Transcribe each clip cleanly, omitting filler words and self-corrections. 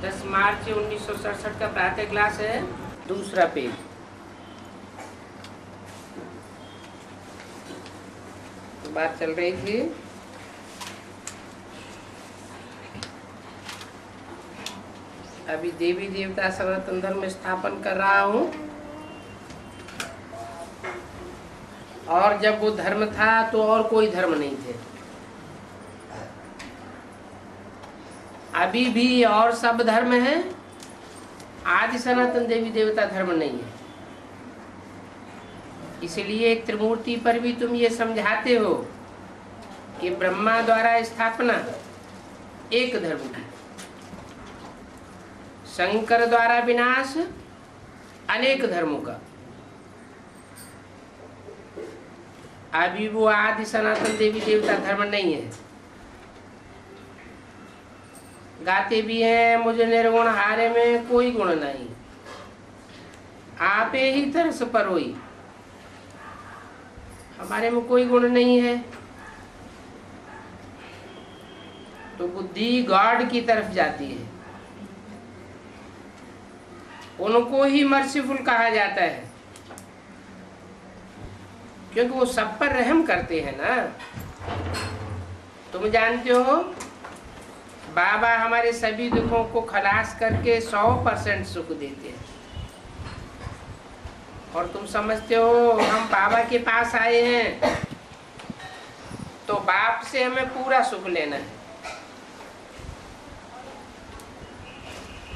10 मार्च 1967 का प्रातः क्लास है, दूसरा पेज। तो बात चल रही थी अभी देवी देवता सनातन धर्म स्थापन कर रहा हूँ, और जब वो धर्म था तो और कोई धर्म नहीं थे। अभी भी और सब धर्म है, आज सनातन देवी देवता धर्म नहीं है। इसलिए त्रिमूर्ति पर भी तुम ये समझाते हो कि ब्रह्मा द्वारा स्थापना एक धर्म की, शंकर द्वारा विनाश अनेक धर्मों का। अभी वो आदि सनातन देवी देवता धर्म नहीं है। गाते भी हैं मुझे निर्गुण हारे में कोई गुण नहीं, आपे ही तरस परोई। हमारे में कोई गुण नहीं है, तो बुद्धि गॉड की तरफ जाती है। उनको ही मर्सीफुल कहा जाता है, क्योंकि वो सब पर रहम करते हैं ना। तुम जानते हो बाबा हमारे सभी दुखों को खलास करके 100% सुख देते हैं, और तुम समझते हो हम बाबा के पास आए हैं तो बाप से हमें पूरा सुख लेना है,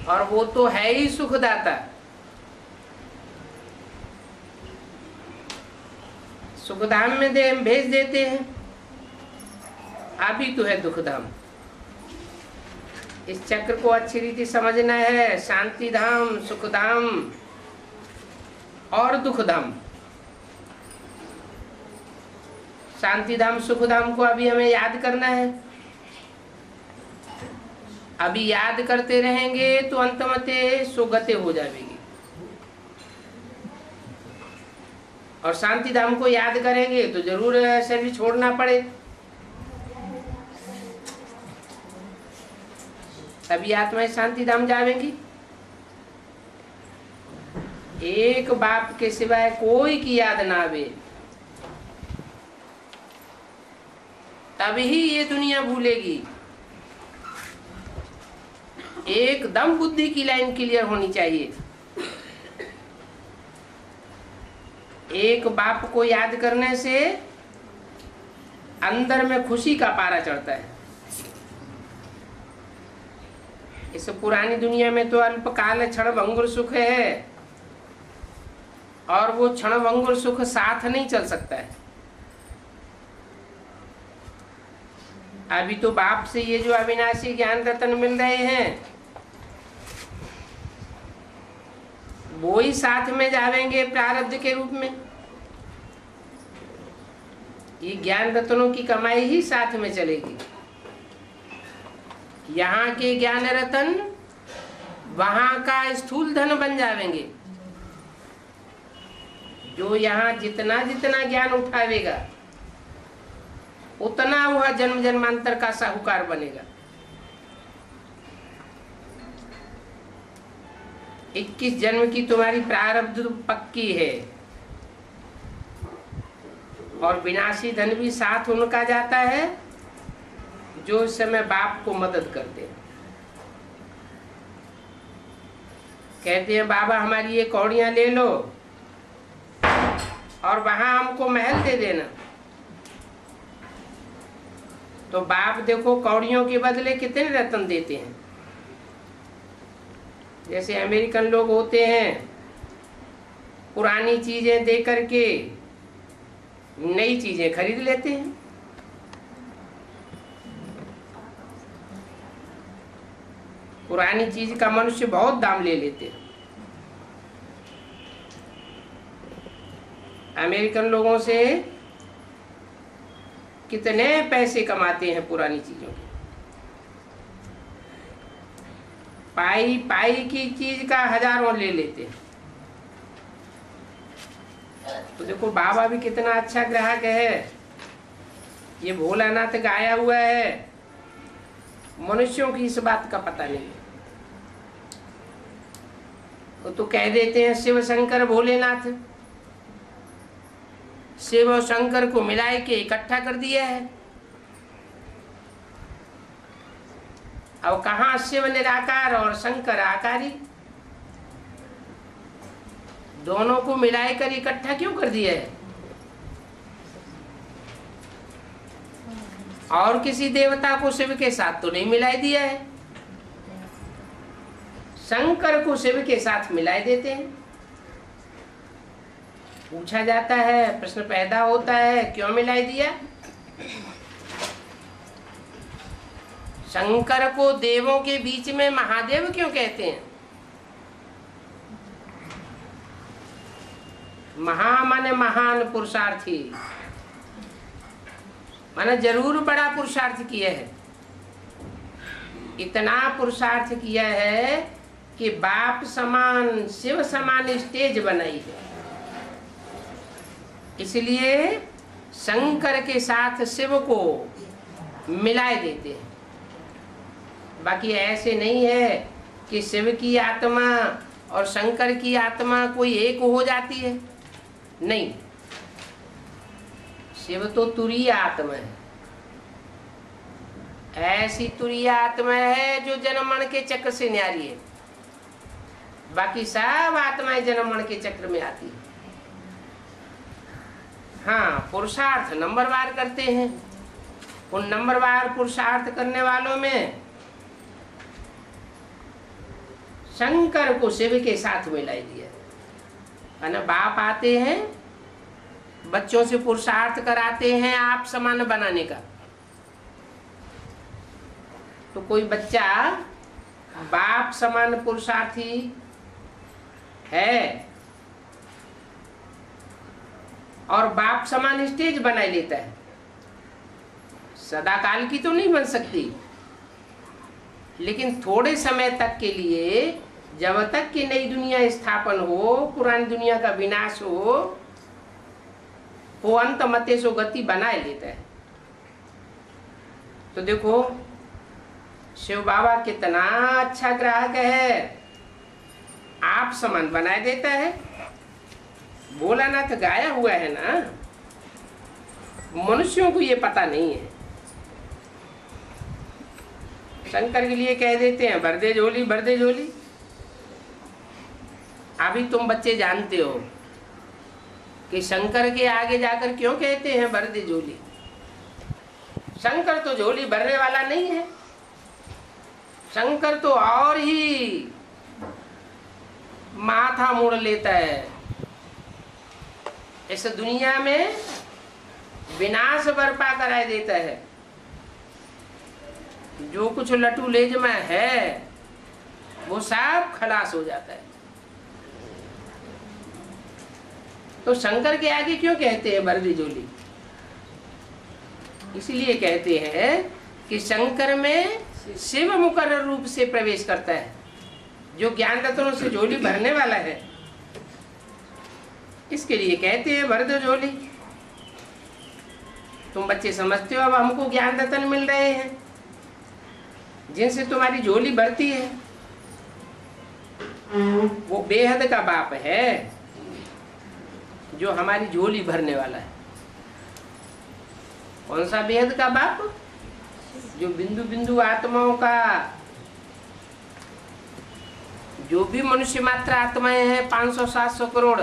और वो तो है ही सुखदाता। सुखधाम में भेज देते हैं, अभी तो है दुखधाम। इस चक्र को अच्छी रीति समझना है। शांति धाम, सुखधाम और दुखधाम। शांति धाम सुखधाम को अभी हमें याद करना है। अभी याद करते रहेंगे तो अंतमते सुगते हो जाएगी, और शांति धाम को याद करेंगे तो जरूर शरीर छोड़ना पड़े, तभी आत्माएं शांति धाम जाएंगी। एक बाप के सिवाय कोई की याद ना आवे, तभी ये दुनिया भूलेगी। एकदम बुद्धि की लाइन क्लियर होनी चाहिए। एक बाप को याद करने से अंदर में खुशी का पारा चढ़ता है। इस पुरानी दुनिया में तो अल्पकाल क्षणभंगुर सुख है, और वो क्षणभंगुर सुख साथ नहीं चल सकता है। अभी तो बाप से ये जो अविनाशी ज्ञान रतन मिल रहे हैं वो ही साथ में जाएंगे प्रारब्ध के रूप में। ये ज्ञान रत्नों की कमाई ही साथ में चलेगी। यहाँ के ज्ञान रतन वहां का स्थूल धन बन जाएंगे। जो यहाँ जितना जितना ज्ञान उठावेगा उतना वह जन्म जन्मांतर का साहूकार बनेगा। 21 जन्म की तुम्हारी प्रारब्ध पक्की है, और विनाशी धन भी साथ उनका जाता है जो इस समय बाप को मदद करते हैं। कहते हैं बाबा हमारी ये कौड़ियां ले लो और वहां हमको महल दे देना। तो बाप देखो कौड़ियों के बदले कितने रत्न देते हैं। जैसे अमेरिकन लोग होते हैं, पुरानी चीजें दे करके नई चीजें खरीद लेते हैं। पुरानी चीज का मनुष्य बहुत दाम ले लेते हैं। अमेरिकन लोगों से कितने पैसे कमाते हैं पुरानी चीजों के। पाई पाई की चीज का हजारों ले लेते हैं। तो देखो बाबा भी कितना अच्छा ग्राहक है। ये भोलानाथ गाया हुआ है, मनुष्यों की इस बात का पता नहीं। वो तो कह देते हैं शिव शंकर भोलेनाथ, शिव और शंकर को मिलाए के इकट्ठा कर दिया है। अब कहाँ शिव निराकार और शंकर आकारी, दोनों को मिलाकर इकट्ठा क्यों कर दिया है? और किसी देवता को शिव के साथ तो नहीं मिलाई दिया है, शंकर को शिव के साथ मिलाए देते हैं। पूछा जाता है, प्रश्न पैदा होता है, क्यों मिलाई दिया? शंकर को देवों के बीच में महादेव क्यों कहते हैं? महा माने महान पुरुषार्थी, माने जरूर बड़ा पुरुषार्थ किया है। इतना पुरुषार्थ किया है कि बाप समान शिव समान स्टेज बनाई है। इसलिए शंकर के साथ शिव को मिलाए देते हैं। बाकी ऐसे नहीं है कि शिव की आत्मा और शंकर की आत्मा कोई एक हो जाती है, नहीं। शिव तो तुरीय आत्मा है, ऐसी तुरीय आत्मा है जो जन्म मरण के चक्र से न्यारी है। बाकी सब आत्माएं जन्म मरण के चक्र में आती है। हाँ, पुरुषार्थ नंबरवार करते हैं। उन नंबरवार पुरुषार्थ करने वालों में शंकर को शिव के साथ मिलाई दिया है ना। बाप आते हैं, बच्चों से पुरुषार्थ कराते हैं आप समान बनाने का। तो कोई बच्चा बाप समान पुरुषार्थी है और बाप समान स्टेज बना लेता है, सदाकाल की तो नहीं बन सकती, लेकिन थोड़े समय तक के लिए, जब तक कि नई दुनिया स्थापन हो, पुरानी दुनिया का विनाश हो, वो अंत मते सो गति बनाए लेता है। तो देखो शिव बाबा कितना अच्छा ग्राहक है, आप समान बनाए देता है। भोलानाथ गाया हुआ है ना, मनुष्यों को ये पता नहीं है। शंकर के लिए कह देते हैं भर दे झोली, भर दे झोली। अभी तुम बच्चे जानते हो कि शंकर के आगे जाकर क्यों कहते हैं भर दे झोली। शंकर तो झोली भरने वाला नहीं है, शंकर तो और ही माथा मोड़ लेता है। इस दुनिया में विनाश बर्पा कराए देता है। जो कुछ लटू लेज में है वो सब खलास हो जाता है। तो शंकर के आगे क्यों कहते हैं भर दी झोली? इसलिए कहते हैं कि शंकर में शिव मुकर्रर रूप से प्रवेश करता है, जो ज्ञान रत्नों से झोली भरने वाला है। इसके लिए कहते हैं भर दो झोली। तुम बच्चे समझते हो अब हमको ज्ञान रत्न मिल रहे हैं जिनसे तुम्हारी झोली भरती है। वो बेहद का बाप है जो हमारी झोली भरने वाला है। कौन सा बेहद का बाप? जो बिंदु बिंदु आत्माओं का, जो भी मनुष्य मात्र आत्माएं हैं 500-700 करोड़,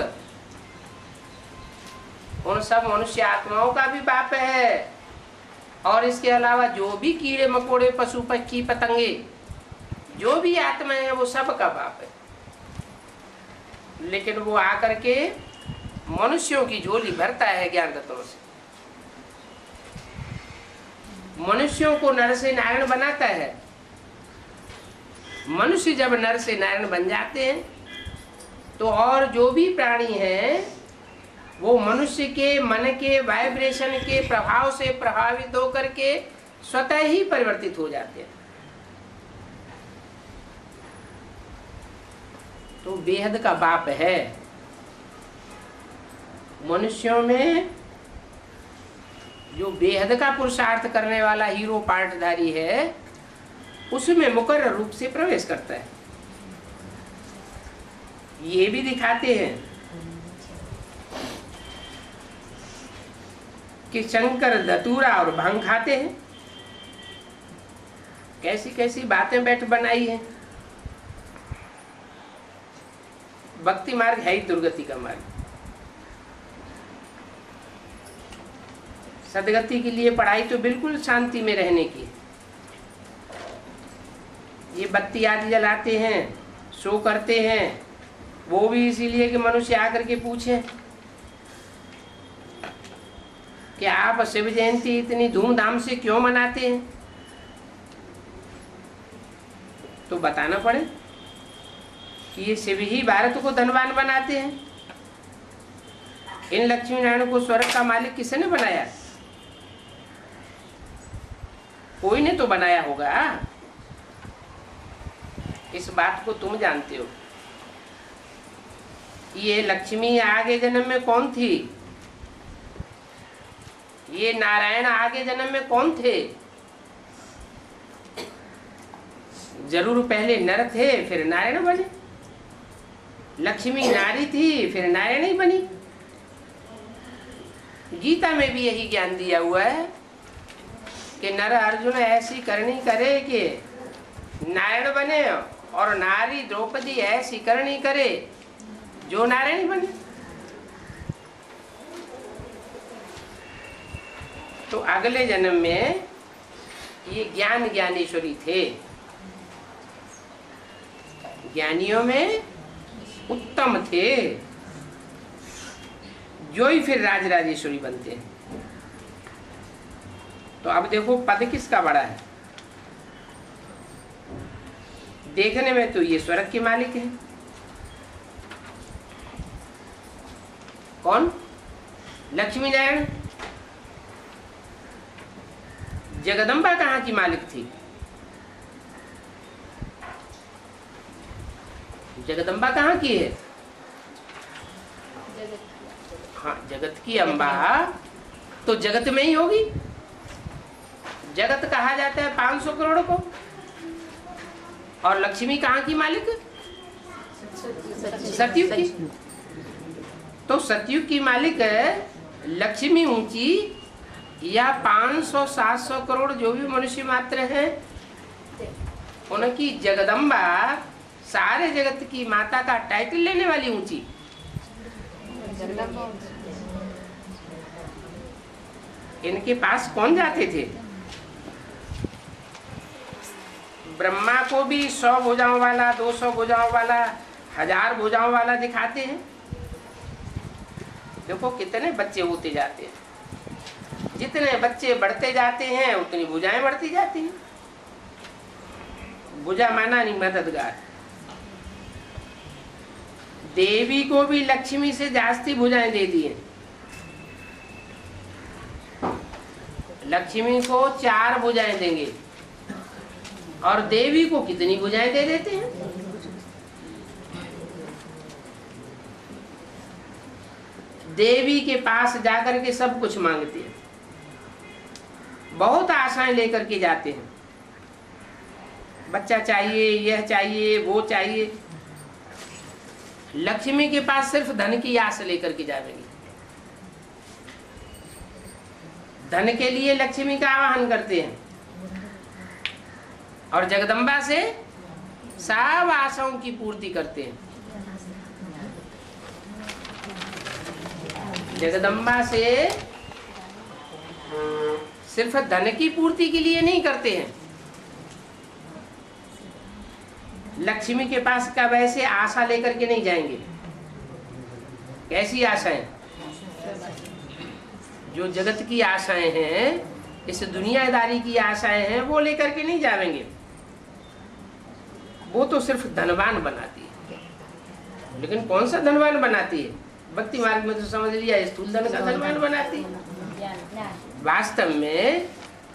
उन सब मनुष्य आत्माओं का भी बाप है। और इसके अलावा जो भी कीड़े मकोड़े, पशु पक्षी पतंगे, जो भी आत्माएं हैं वो सब का बाप है। लेकिन वो आकर के मनुष्यों की झोली भरता है ज्ञान रत्नों से। मनुष्यों को नर से नारायण बनाता है। मनुष्य जब नर से नारायण बन जाते हैं तो और जो भी प्राणी हैं वो मनुष्य के मन के वाइब्रेशन के प्रभाव से प्रभावित होकर के स्वतः ही परिवर्तित हो जाते हैं। तो बेहद का बाप है। मनुष्यों में जो बेहद का पुरुषार्थ करने वाला हीरो पार्टधारी है, उसमें मुकर्रर रूप से प्रवेश करता है। ये भी दिखाते हैं कि शंकर धतूरा और भांग खाते हैं। कैसी कैसी बातें बैठ बनाई है। भक्ति मार्ग है ही दुर्गति का मार्ग। सदगति के लिए पढ़ाई तो बिल्कुल शांति में रहने की। ये बत्ती आदि जलाते हैं, शो करते हैं, वो भी इसीलिए कि मनुष्य आकर के पूछे कि आप शिव जयंती इतनी धूमधाम से क्यों मनाते हैं, तो बताना पड़े कि ये शिव ही भारत को धनवान बनाते हैं। इन लक्ष्मी नारायण को स्वर्ग का मालिक किसने बनाया? कोई ने तो बनाया होगा। इस बात को तुम जानते हो। ये लक्ष्मी आगे जन्म में कौन थी? ये नारायण आगे जन्म में कौन थे? जरूर पहले नर थे फिर नारायण बने। लक्ष्मी नारी थी फिर नारायण ही बनी। गीता में भी यही ज्ञान दिया हुआ है कि नर अर्जुन ऐसी करनी करे कि नारायण बने, और नारी द्रौपदी ऐसी करनी करे जो नारायण बने। तो अगले जन्म में ये ज्ञान ज्ञानेश्वरी थे। ज्ञानियों में उत्तम थे, जो ही फिर राजराजेश्वरी बनते हैं। तो अब देखो पद किसका बड़ा है। देखने में तो ये स्वर्ग के मालिक है। कौन? लक्ष्मी नारायण। जगदम्बा कहाँ की मालिक थी? जगदम्बा कहाँ की है? हाँ, जगत की अम्बा तो जगत में ही होगी। जगत कहा जाता है 500 करोड़ को। और लक्ष्मी कहाँ की मालिक? सतयुग की। तो सतयुग की मालिक लक्ष्मी ऊंची, या 500-700 करोड़ जो भी मनुष्य मात्र हैं उनकी जगदम्बा, सारे जगत की माता का टाइटल लेने वाली ऊंची। इनके पास कौन जाते थे? ब्रह्मा को भी 100 भुजाओं वाला, 200 भुजाओं वाला, 1000 भुजाओं वाला दिखाते हैं। देखो कितने बच्चे होते जाते हैं। जितने बच्चे बढ़ते जाते हैं उतनी भुजाएं बढ़ती जाती हैं। भुजा माना नहीं मददगार। देवी को भी लक्ष्मी से जास्ती भुजाएं दे दी हैं। लक्ष्मी को 4 भुजाएं देंगे और देवी को कितनी भुजाएं दे देते हैं। देवी के पास जाकर के सब कुछ मांगते हैं, बहुत आशाएं लेकर के जाते हैं। बच्चा चाहिए, यह चाहिए, वो चाहिए। लक्ष्मी के पास सिर्फ धन की आस लेकर के जाएंगे। धन के लिए लक्ष्मी का आवाहन करते हैं और जगदम्बा से सब आशाओं की पूर्ति करते हैं। जगदम्बा से सिर्फ धन की पूर्ति के लिए नहीं करते हैं। लक्ष्मी के पास का वैसे आशा लेकर के नहीं जाएंगे। कैसी आशाएं? जो जगत की आशाएं हैं, इस दुनियादारी की आशाएं हैं, वो लेकर के नहीं जाएंगे। वो तो सिर्फ धनवान बनाती है। लेकिन कौन सा धनवान बनाती है? भक्ति मार्ग में तो समझ लिया, स्थूल धन का धनवान बनाती है। वास्तव में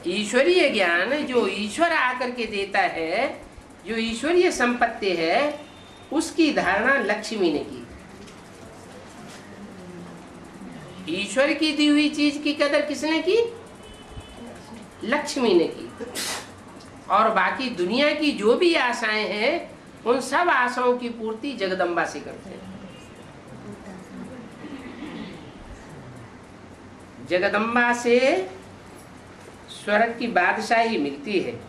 ईश्वरीय ज्ञान जो ईश्वर आकर के देता है, जो ईश्वरीय संपत्ति है, उसकी धारणा लक्ष्मी ने की। ईश्वर की दी हुई चीज की कदर किसने की? लक्ष्मी ने की। और बाकी दुनिया की जो भी आशाएं हैं उन सब आशाओं की पूर्ति जगदम्बा से करते हैं। जगदम्बा से स्वर्ग की बादशाही मिलती है।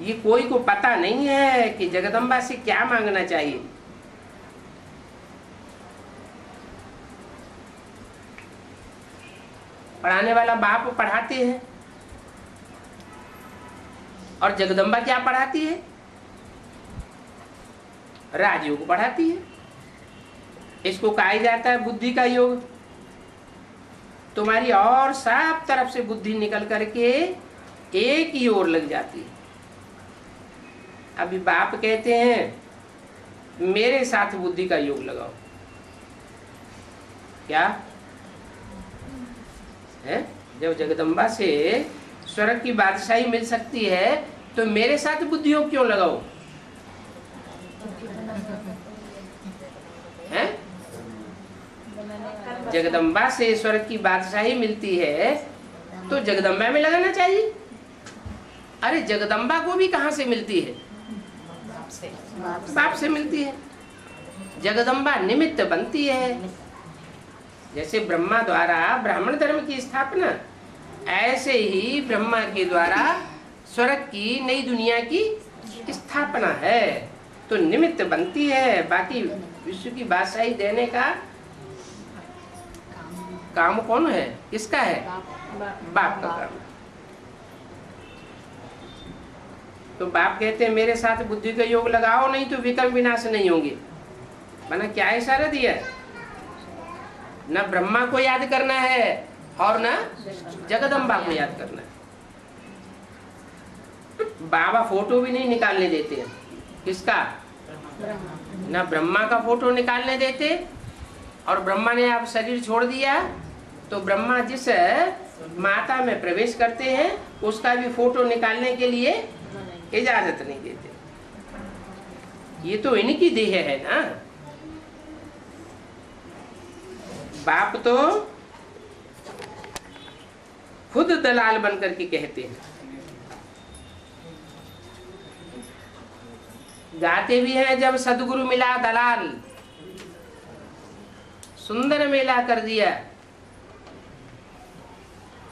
ये कोई को पता नहीं है कि जगदम्बा से क्या मांगना चाहिए। पढ़ाने वाला बाप पढ़ाते हैं, और जगदम्बा क्या पढ़ाती है? राजयोग पढ़ाती है। इसको कहा जाता है बुद्धि का योग। तुम्हारी और सब तरफ से बुद्धि निकल करके एक ही ओर लग जाती है। अभी बाप कहते हैं मेरे साथ बुद्धि का योग लगाओ। क्या है? जब जगदम्बा से स्वर्ग की बादशाही मिल सकती है तो मेरे साथ बुद्धि योग क्यों लगाओ? है? जगदम्बा से स्वर्ग की बादशाही मिलती है तो जगदम्बा में लगाना चाहिए। अरे जगदम्बा को भी कहाँ से मिलती है? बाप से मिलती है। जगदम्बा निमित्त बनती है। जैसे ब्रह्मा द्वारा ब्राह्मण धर्म की स्थापना, ऐसे ही ब्रह्मा के द्वारा स्वर्ग की नई दुनिया की स्थापना है। तो निमित्त बनती है। बाकी विश्व की बादशाही देने का काम कौन है? किसका है? बाप का काम। तो बाप कहते हैं मेरे साथ बुद्धि का योग लगाओ, नहीं तो विकर्म विनाश नहीं होंगे। माना क्या इशारा दिया है? न ब्रह्मा को याद करना है और न जगदम्बा को याद करना है। बाबा फोटो भी नहीं निकालने देते हैं। किसका? न ब्रह्मा का फोटो निकालने देते, और ब्रह्मा ने आप शरीर छोड़ दिया तो ब्रह्मा जिस माता में प्रवेश करते हैं उसका भी फोटो निकालने के लिए इजाजत नहीं देते। ये तो इनकी देह है ना। बाप तो खुद दलाल बन करके कहते हैं। गाते भी हैं जब सदगुरु मिला दलाल, सुंदर मेला कर दिया।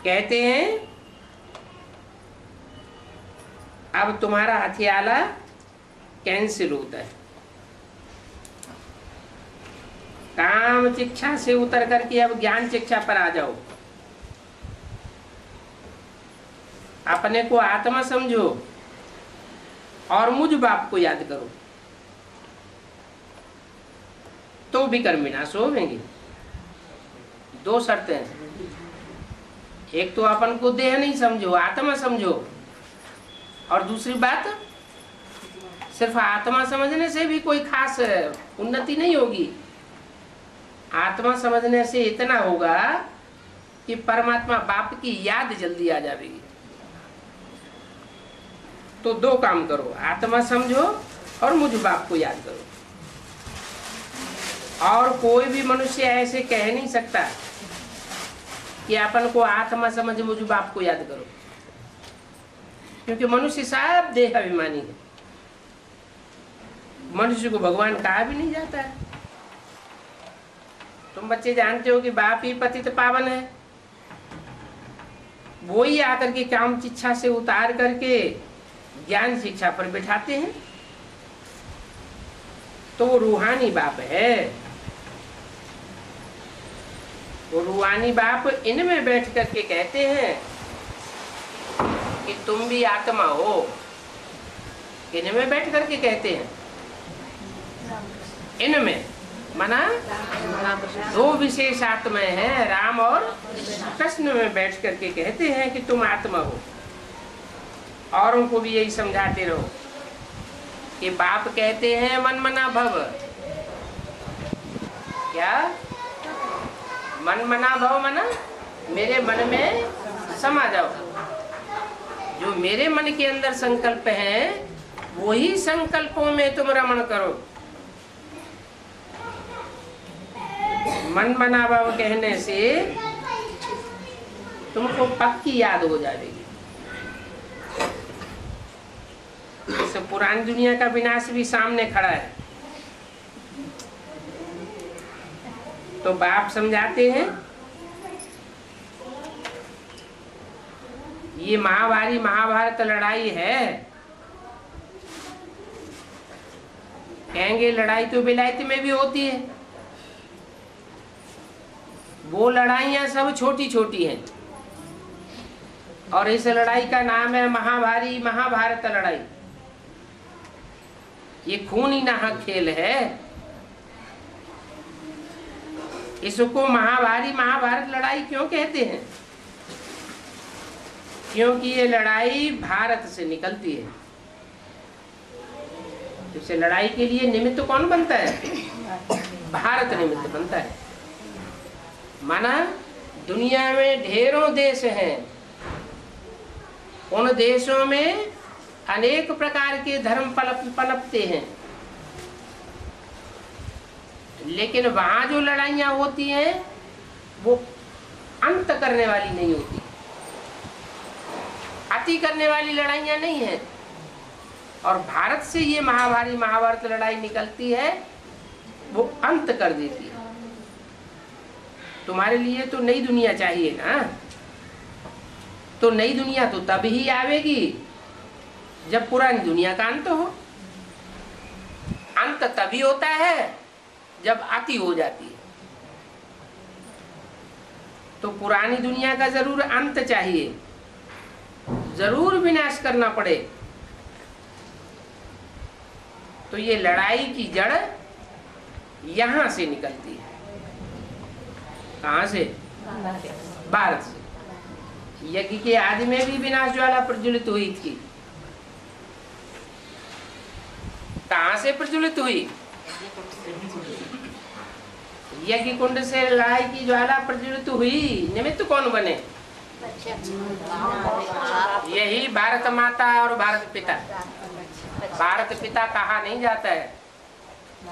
कहते हैं अब तुम्हारा हथियाला कैंसिल होता है। काम शिक्षा से उतर करके अब ज्ञान शिक्षा पर आ जाओ। अपने को आत्मा समझो और मुझ बाप को याद करो, तो भी कर्म विनाश होंगे। दो शर्तें हैं। एक तो अपन को देह नहीं समझो, आत्मा समझो, और दूसरी बात सिर्फ आत्मा समझने से भी कोई खास उन्नति नहीं होगी। आत्मा समझने से इतना होगा कि परमात्मा बाप की याद जल्दी आ जाएगी। तो दो काम करो, आत्मा समझो और मुझ बाप को याद करो। और कोई भी मनुष्य ऐसे कह नहीं सकता कि अपन को आत्मा समझ मुझ बाप को याद करो, क्योंकि मनुष्य सब देह अभिमानी है। मनुष्य को भगवान कहा भी नहीं जाता है। तुम बच्चे जानते हो कि बाप ही पतित पावन है। वो ही आकर के काम शिक्षा से उतार करके ज्ञान शिक्षा पर बिठाते हैं। तो वो रूहानी बाप है। वो रूहानी बाप इनमें बैठ करके कहते हैं कि तुम भी आत्मा हो। इनमें बैठ करके कहते हैं। इनमें माना दो विशेष आत्माएं हैं, राम और कृष्ण में बैठ करके कहते हैं कि तुम आत्मा हो। औरों को भी यही समझाते रहो कि बाप कहते हैं मन मना भव। क्या मन मना भव? मना मेरे मन में समा जाओ। जो मेरे मन के अंदर संकल्प है वही संकल्पों में तुम रमण करो। मन मना भव कहने से तुमको पक्की याद हो जाएगी। इस पुरानी दुनिया का विनाश भी सामने खड़ा है। तो बाप समझाते हैं ये महाभारी महाभारत लड़ाई है। कहेंगे लड़ाई तो विलायत में भी होती है, वो लड़ाइयां सब छोटी छोटी हैं, और इस लड़ाई का नाम है महाभारी महाभारत लड़ाई। ये खूनी नाहक खेल है, इसको महाभारी महाभारत लड़ाई क्यों कहते हैं? क्योंकि ये लड़ाई भारत से निकलती है। इसे लड़ाई के लिए निमित्त कौन बनता है? भारत निमित्त बनता है। माना दुनिया में ढेरों देश हैं, उन देशों में अनेक प्रकार के धर्म पनपते हैं, लेकिन वहां जो लड़ाइयां होती हैं वो अंत करने वाली नहीं होती, अति करने वाली लड़ाइयां नहीं है। और भारत से ये महाभारी महाभारत लड़ाई निकलती है, वो अंत कर देती है। तुम्हारे लिए तो नई दुनिया चाहिए ना, तो नई दुनिया तो तब ही आवेगी जब पुरानी दुनिया का अंत हो। अंत तभी होता है जब अति हो जाती है। तो पुरानी दुनिया का जरूर अंत चाहिए, जरूर विनाश करना पड़े। तो ये लड़ाई की जड़ यहां से निकलती है। कहां से? भारत से। यज्ञ के आदि में भी विनाश ज्वाला प्रज्वलित हुई थी। कहां से प्रज्वलित हुई? यज्ञ कुंड से लड़ाई की ज्वाला प्रज्वलित हुई। निमित्त कौन बने? यही भारत माता और भारत पिता। भारत पिता कहा नहीं जाता है,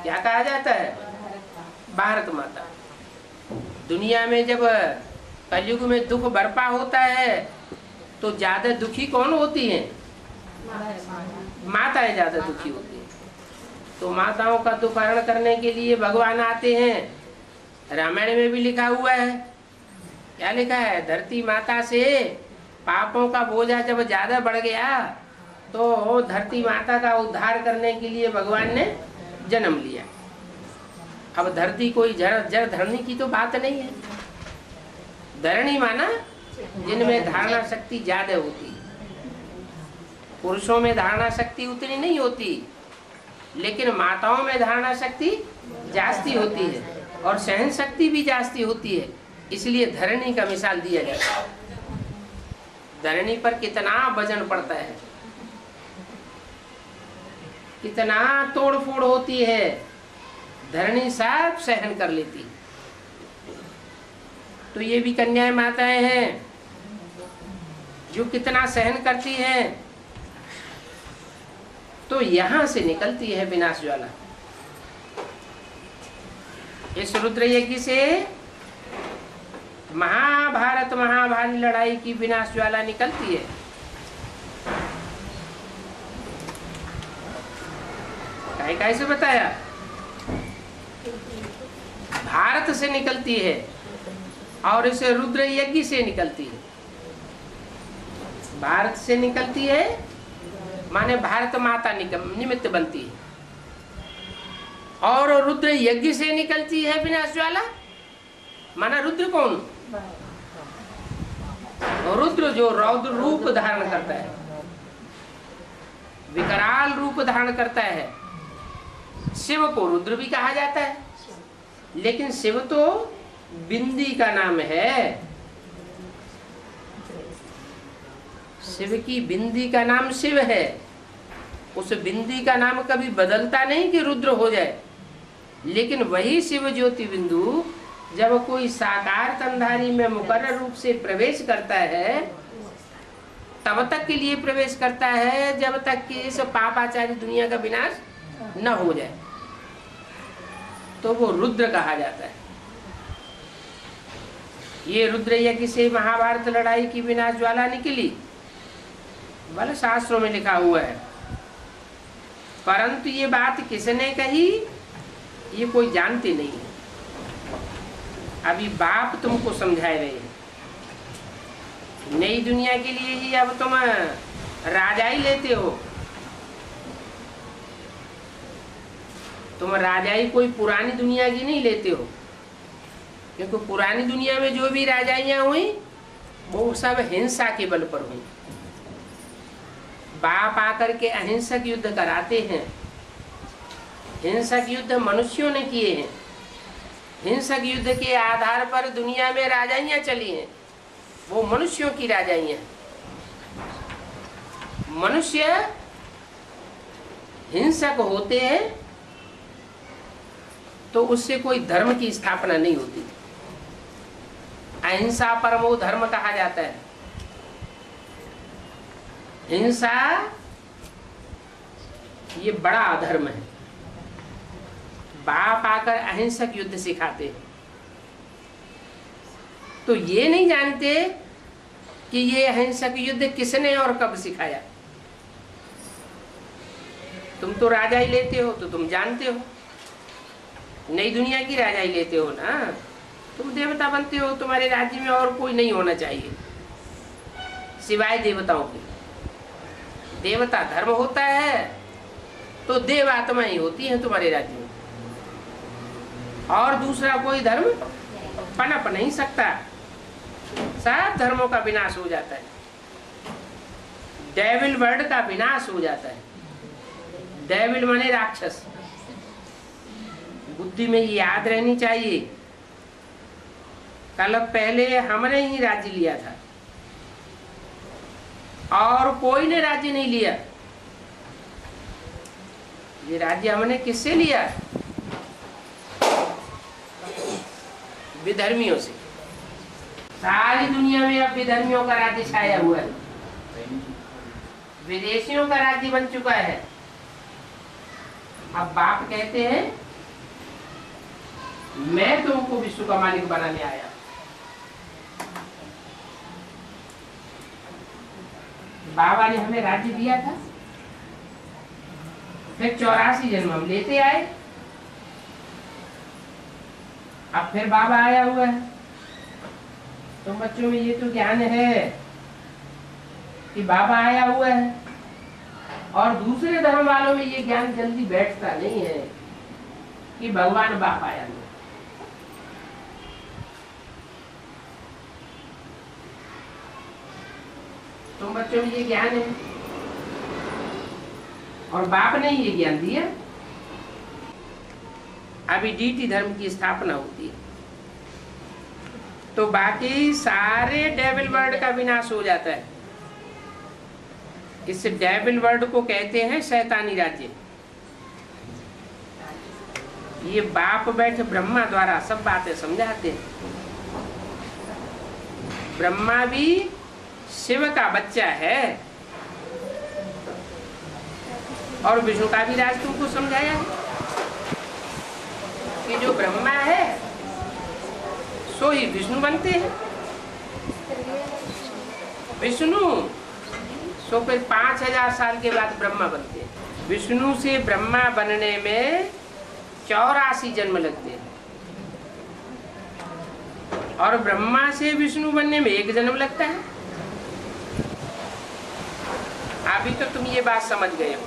क्या कहा जाता है? भारत माता। दुनिया में जब कलयुग में दुख बरपा होता है तो ज्यादा दुखी कौन होती हैं? माताएं ज्यादा दुखी होती हैं। तो माताओं का दुख हरण करने के लिए भगवान आते हैं। रामायण में भी लिखा हुआ है, क्या लिखा है? धरती माता से पापों का बोझा जब ज्यादा बढ़ गया तो धरती माता का उद्धार करने के लिए भगवान ने जन्म लिया। अब धरती कोई जड़ धरनी की तो बात नहीं है। धरणी माना जिनमें धारणा शक्ति ज्यादा होती है। पुरुषों में धारणा शक्ति उतनी नहीं होती, लेकिन माताओं में धारणा शक्ति जास्ती होती है और सहन शक्ति भी जास्ती होती है। इसलिए धरणी का मिसाल दिया जाता है। धरणी पर कितना वजन पड़ता है, कितना तोड़ फोड़ होती है, धरणी सब सहन कर लेती है। तो ये भी कन्याएं माताएं हैं जो कितना सहन करती हैं। तो यहां से निकलती है विनाश ज्वाला। इस रुद्र यज्ञ से महाभारत महाभारी लड़ाई की विनाश ज्वाला निकलती है। कैसे बताया? भारत से निकलती है और इसे रुद्र यज्ञ से निकलती है। भारत से निकलती है माने भारत माता निमित्त बनती है, और रुद्र यज्ञ से निकलती है विनाश ज्वाला। माना रुद्र कौन? रुद्र जो रौद्र रूप धारण करता है, विकराल रूप धारण करता है। शिव को रुद्र भी कहा जाता है, लेकिन शिव तो बिंदी का नाम है। शिव की बिंदी का नाम शिव है। उस बिंदी का नाम कभी बदलता नहीं कि रुद्र हो जाए, लेकिन वही शिव ज्योति बिंदु जब कोई साकार तंधारी में मुकर्रर रूप से प्रवेश करता है, तब तक के लिए प्रवेश करता है जब तक कि इस पापाचारी दुनिया का विनाश न हो जाए, तो वो रुद्र कहा जाता है। ये रुद्र यज्ञ से महाभारत लड़ाई की विनाश ज्वाला निकली। भले शास्त्रों में लिखा हुआ है परंतु ये बात किसने कही ये कोई जानते नहीं है। अभी बाप तुमको समझाए रहे हैं। नई दुनिया के लिए ही अब तुम राजाई लेते हो। तुम राजाई कोई पुरानी दुनिया की नहीं लेते हो, क्योंकि पुरानी दुनिया में जो भी राजाइयां हुई वो सब हिंसा के बल पर हुई। बाप आकर के अहिंसक युद्ध कराते हैं। हिंसक युद्ध मनुष्यों ने किए हैं। हिंसक युद्ध के आधार पर दुनिया में राजाइयां चली हैं, वो मनुष्यों की राजाइयां। मनुष्य हिंसक होते हैं तो उससे कोई धर्म की स्थापना नहीं होती। अहिंसा परमो धर्म कहा जाता है। हिंसा ये बड़ा अधर्म है। बाप आकर अहिंसक युद्ध सिखाते हैं तो ये नहीं जानते कि ये अहिंसक युद्ध किसने और कब सिखाया। तुम तो राजाई लेते हो तो तुम जानते हो, नई दुनिया की राजाई लेते हो ना, तुम देवता बनते हो। तुम्हारे राज्य में और कोई नहीं होना चाहिए सिवाय देवताओं के। देवता धर्म होता है तो देव आत्मा ही होती है तुम्हारे राज्य में, और दूसरा कोई धर्म पनप नहीं सकता। सब धर्मों का विनाश हो जाता है। डेविल वर्ड का विनाश हो जाता है। डेविल माने राक्षस। बुद्धि में ये याद रहनी चाहिए। कल पहले हमने ही राज्य लिया था और कोई ने राज्य नहीं लिया। ये राज्य हमने किससे लिया? विधर्मियों से। सारी दुनिया में अब विधर्मियों का राज्य छाया हुआ है। विदेशियों का राज्य बन चुका है। अब बाप कहते हैं मैं तुमको विश्व का मालिक बनाने आया। बाबा ने हमें राज्य दिया था, फिर 84 जन्म हम लेते आए, अब फिर बाबा आया हुआ है। तो बच्चों में ये तो ज्ञान है कि बाबा आया हुआ है, और दूसरे धर्म वालों में ये ज्ञान जल्दी बैठता नहीं है कि भगवान बाप आया हुआ। तुम बच्चों में ये ज्ञान है और बाप ने ये ज्ञान दिया। अभी डीटी धर्म की स्थापना होती है तो बाकी सारे डेविल वर्ड का विनाश हो जाता है। इस डेविल वर्ड को कहते हैं शैतानी राज्य। ये बाप बैठे ब्रह्मा द्वारा सब बातें समझाते हैं। ब्रह्मा भी शिव का बच्चा है और विष्णु का भी राज तुमको समझाया है कि जो ब्रह्मा है सो ही विष्णु बनते हैं। विष्णु सो फिर 5000 साल के बाद ब्रह्मा बनते हैं। विष्णु से ब्रह्मा बनने में 84 जन्म लगते हैं और ब्रह्मा से विष्णु बनने में 1 जन्म लगता है। अभी तो तुम ये बात समझ गए हो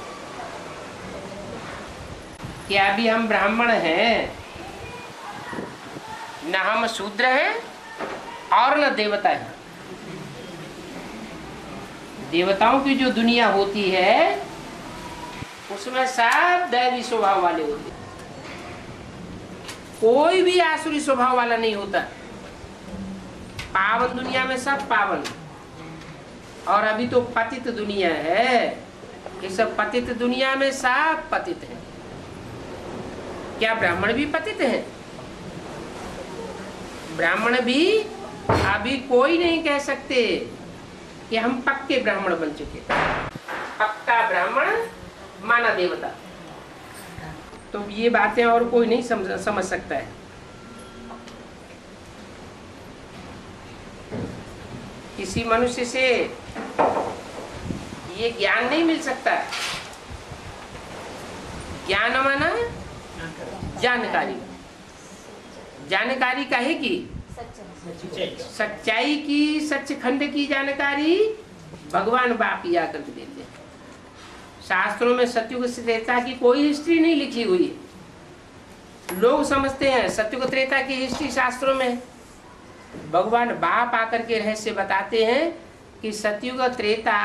कि अभी हम ब्राह्मण हैं, न हम शूद्र हैं और न देवता हैं। देवताओं की जो दुनिया होती है उसमें सब दैवी स्वभाव वाले होते हैं, कोई भी आसुरी स्वभाव वाला नहीं होता। पावन दुनिया में सब पावन, और अभी तो पतित दुनिया है। इस पतित दुनिया में सब पतित हैं। क्या ब्राह्मण भी पतित हैं? ब्राह्मण भी अभी कोई नहीं कह सकते कि हम पक्के ब्राह्मण बन चुके। पक्का ब्राह्मण माना देवता। तो ये बातें और कोई नहीं समझ सकता है। किसी मनुष्य से ये ज्ञान नहीं मिल सकता ज्ञान माना जानकारी, जानकारी काहे की? सच्चाई की, सचखंड की जानकारी भगवान बाप ही आकर के देते हैं। शास्त्रों में सत्युग त्रेता की कोई हिस्ट्री नहीं लिखी हुई है। लोग समझते हैं सत्युग त्रेता की हिस्ट्री शास्त्रों में, भगवान बाप आकर के रहस्य बताते हैं कि सत्युग त्रेता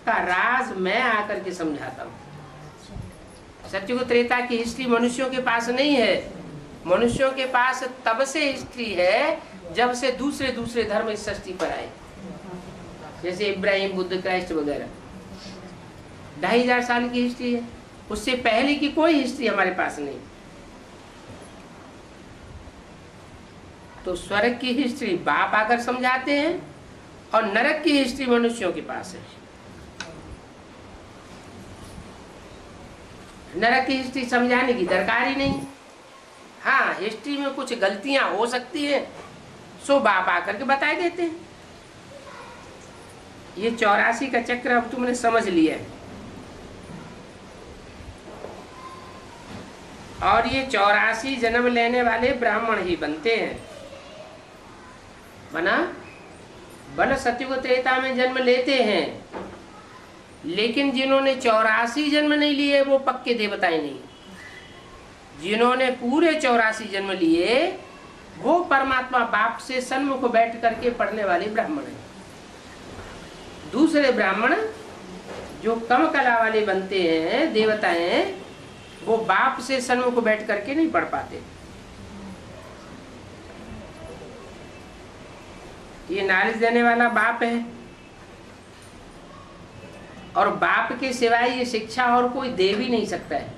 का राज मैं आकर के समझाता हूँ। सत्युग त्रेता की हिस्ट्री मनुष्यों के पास नहीं है। मनुष्यों के पास तब से हिस्ट्री है जब से दूसरे दूसरे धर्म इस सृष्टि पर आए, जैसे इब्राहिम, बुद्ध, क्राइस्ट वगैरह। 2500 साल की हिस्ट्री है, उससे पहले की कोई हिस्ट्री हमारे पास नहीं। तो स्वर्ग की हिस्ट्री बाप आकर समझाते हैं और नरक की हिस्ट्री मनुष्यों के पास है। नरक की हिस्ट्री समझाने की दरकार ही नहीं। हाँ, हिस्ट्री में कुछ गलतियां हो सकती है, सो बाप आकर के बता देते हैं। ये 84 का चक्र अब तुमने समझ लिया है। और ये 84 जन्म लेने वाले ब्राह्मण ही बनते हैं। बना बल सत्युग त्रेता में जन्म लेते हैं, लेकिन जिन्होंने 84 जन्म नहीं लिए वो पक्के देवताएं नहीं। जिन्होंने पूरे 84 जन्म लिए वो परमात्मा बाप से सन्मुख बैठ करके पढ़ने वाले ब्राह्मण हैं। दूसरे ब्राह्मण जो कम कला वाले बनते हैं, देवताएं, वो बाप से सन्मुख बैठ करके नहीं पढ़ पाते। ये नॉलेज देने वाला बाप है, और बाप के सिवाय ये शिक्षा और कोई दे भी नहीं सकता है।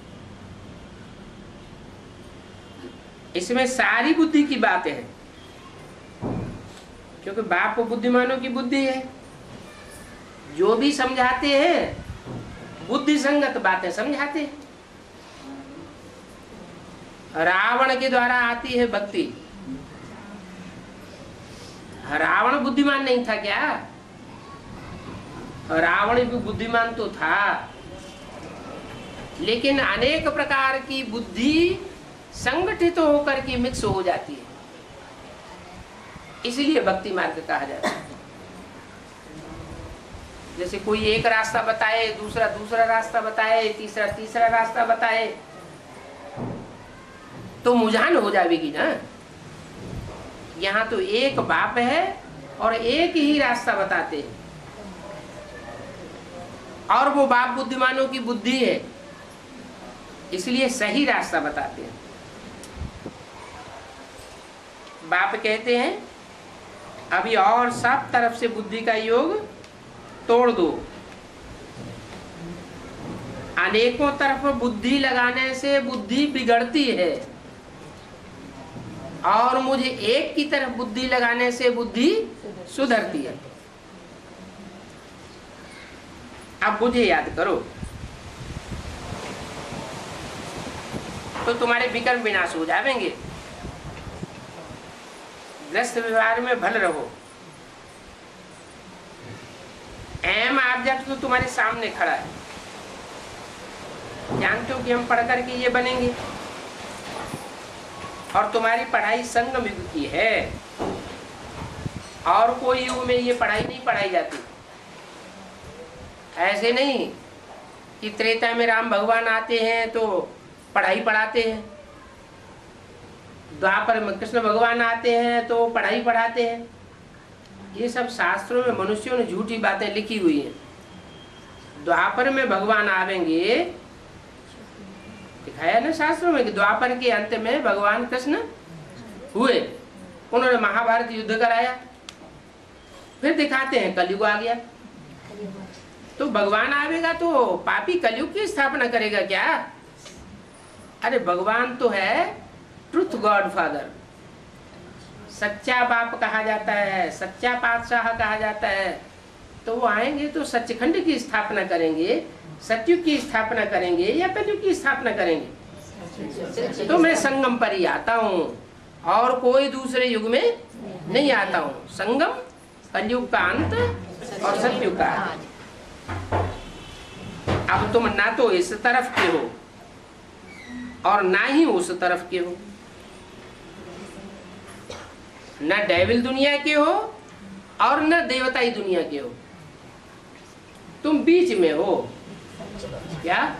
इसमें सारी बुद्धि की बातें हैं, क्योंकि बाप को बुद्धिमानों की बुद्धि है। जो भी समझाते हैं बुद्धि संगत बातें समझाते हैं। रावण के द्वारा आती है भक्ति। रावण बुद्धिमान नहीं था क्या? रावण भी बुद्धिमान तो था, लेकिन अनेक प्रकार की बुद्धि संगठित होकर के मिक्स हो जाती है, इसलिए भक्ति मार्ग कहा जाता है। जैसे कोई एक रास्ता बताए, दूसरा दूसरा रास्ता बताए, तीसरा तीसरा रास्ता बताए, तो मुझान हो जाएगी ना। यहाँ तो एक बाप है और एक ही रास्ता बताते हैं, और वो बाप बुद्धिमानों की बुद्धि है, इसलिए सही रास्ता बताते हैं। बाप कहते हैं अभी और सब तरफ से बुद्धि का योग तोड़ दो। अनेकों तरफ बुद्धि लगाने से बुद्धि बिगड़ती है, और मुझे एक की तरफ बुद्धि लगाने से बुद्धि सुधरती है। अब मुझे याद करो तो तुम्हारे विकर्म विनाश हो जाएंगे। ग्रस्त व्यवहार में भल रहो। एम ऑब्जेक्ट तो तुम्हारे सामने खड़ा है, जानते हो कि हम पढ़ करके ये बनेंगे, और तुम्हारी पढ़ाई संगम युग की है, और कोई युग में ये पढ़ाई नहीं पढ़ाई जाती। ऐसे नहीं कि त्रेता में राम भगवान आते हैं तो पढ़ाई पढ़ाते हैं, द्वापर में कृष्ण भगवान आते हैं तो पढ़ाई पढ़ाते हैं। ये सब शास्त्रों में मनुष्यों ने झूठी बातें लिखी हुई हैं। द्वापर में भगवान आवेंगे, दिखाया ना शास्त्रों में कि द्वापर के अंत में भगवान कृष्ण हुए, उन्होंने महाभारत युद्ध कराया। फिर दिखाते हैं कलयुग आ गया, तो भगवान आवेगा तो पापी कलयुग की स्थापना करेगा क्या? अरे भगवान तो है ट्रुथ गॉड फादर, सच्चा बाप कहा जाता है, सच्चा पातशाह कहा जाता है। तो वो आएंगे तो सच्चखंड की स्थापना करेंगे, सत्युग की स्थापना करेंगे या कलयुग की स्थापना करेंगे। तो मैं संगम पर ही आता हूँ और कोई दूसरे युग में नहीं आता हूँ। संगम कलयुग का अंत और सत्युग का आदि। अब तुम ना तो इस तरफ के हो और ना ही उस तरफ के हो, न डेविल दुनिया के हो और न देवताई दुनिया के हो, तुम बीच में हो। क्या?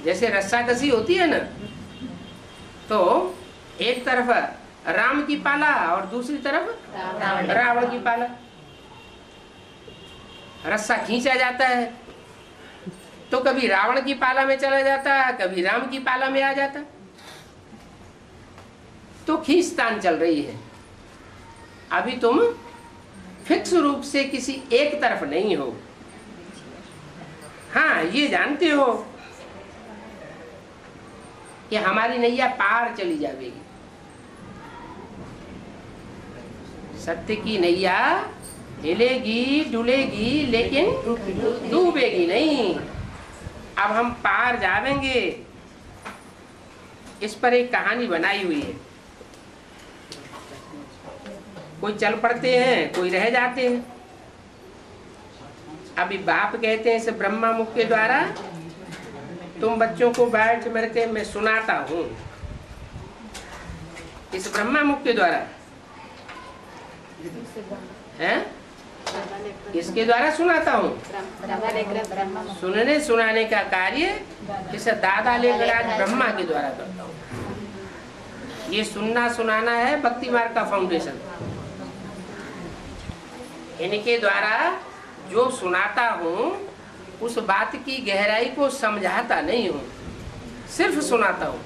जैसे रस्सा कसी होती है ना, तो एक तरफ राम की पाला और दूसरी तरफ रावण की पाला। रस्सा खींचा जाता है तो कभी रावण की पाला में चला जाता, कभी राम की पाला में आ जाता। तो खींचतान चल रही है। अभी तुम फिक्स रूप से किसी एक तरफ नहीं हो। हाँ, ये जानते हो कि हमारी नैया पार चली जाएगी। सत्य की नैया हिलेगी डुलेगी लेकिन डूबेगी नहीं। अब हम पार जावेंगे, इस पर एक कहानी बनाई हुई है। कोई चल पड़ते हैं, कोई रह जाते हैं। अभी बाप कहते हैं इस ब्रह्मा मुख के द्वारा, तुम बच्चों को बैठ मेरे मैं सुनाता हूँ। इस ब्रह्मा मुख के द्वारा है, इसके द्वारा सुनाता हूँ। सुनने सुनाने का कार्य इस दादा लेखराज ब्रह्मा के द्वारा करता हूँ। ये सुनना सुनाना है भक्ति मार्ग का फाउंडेशन। इनके द्वारा जो सुनाता हूँ उस बात की गहराई को समझाता नहीं हूँ, सिर्फ सुनाता हूँ।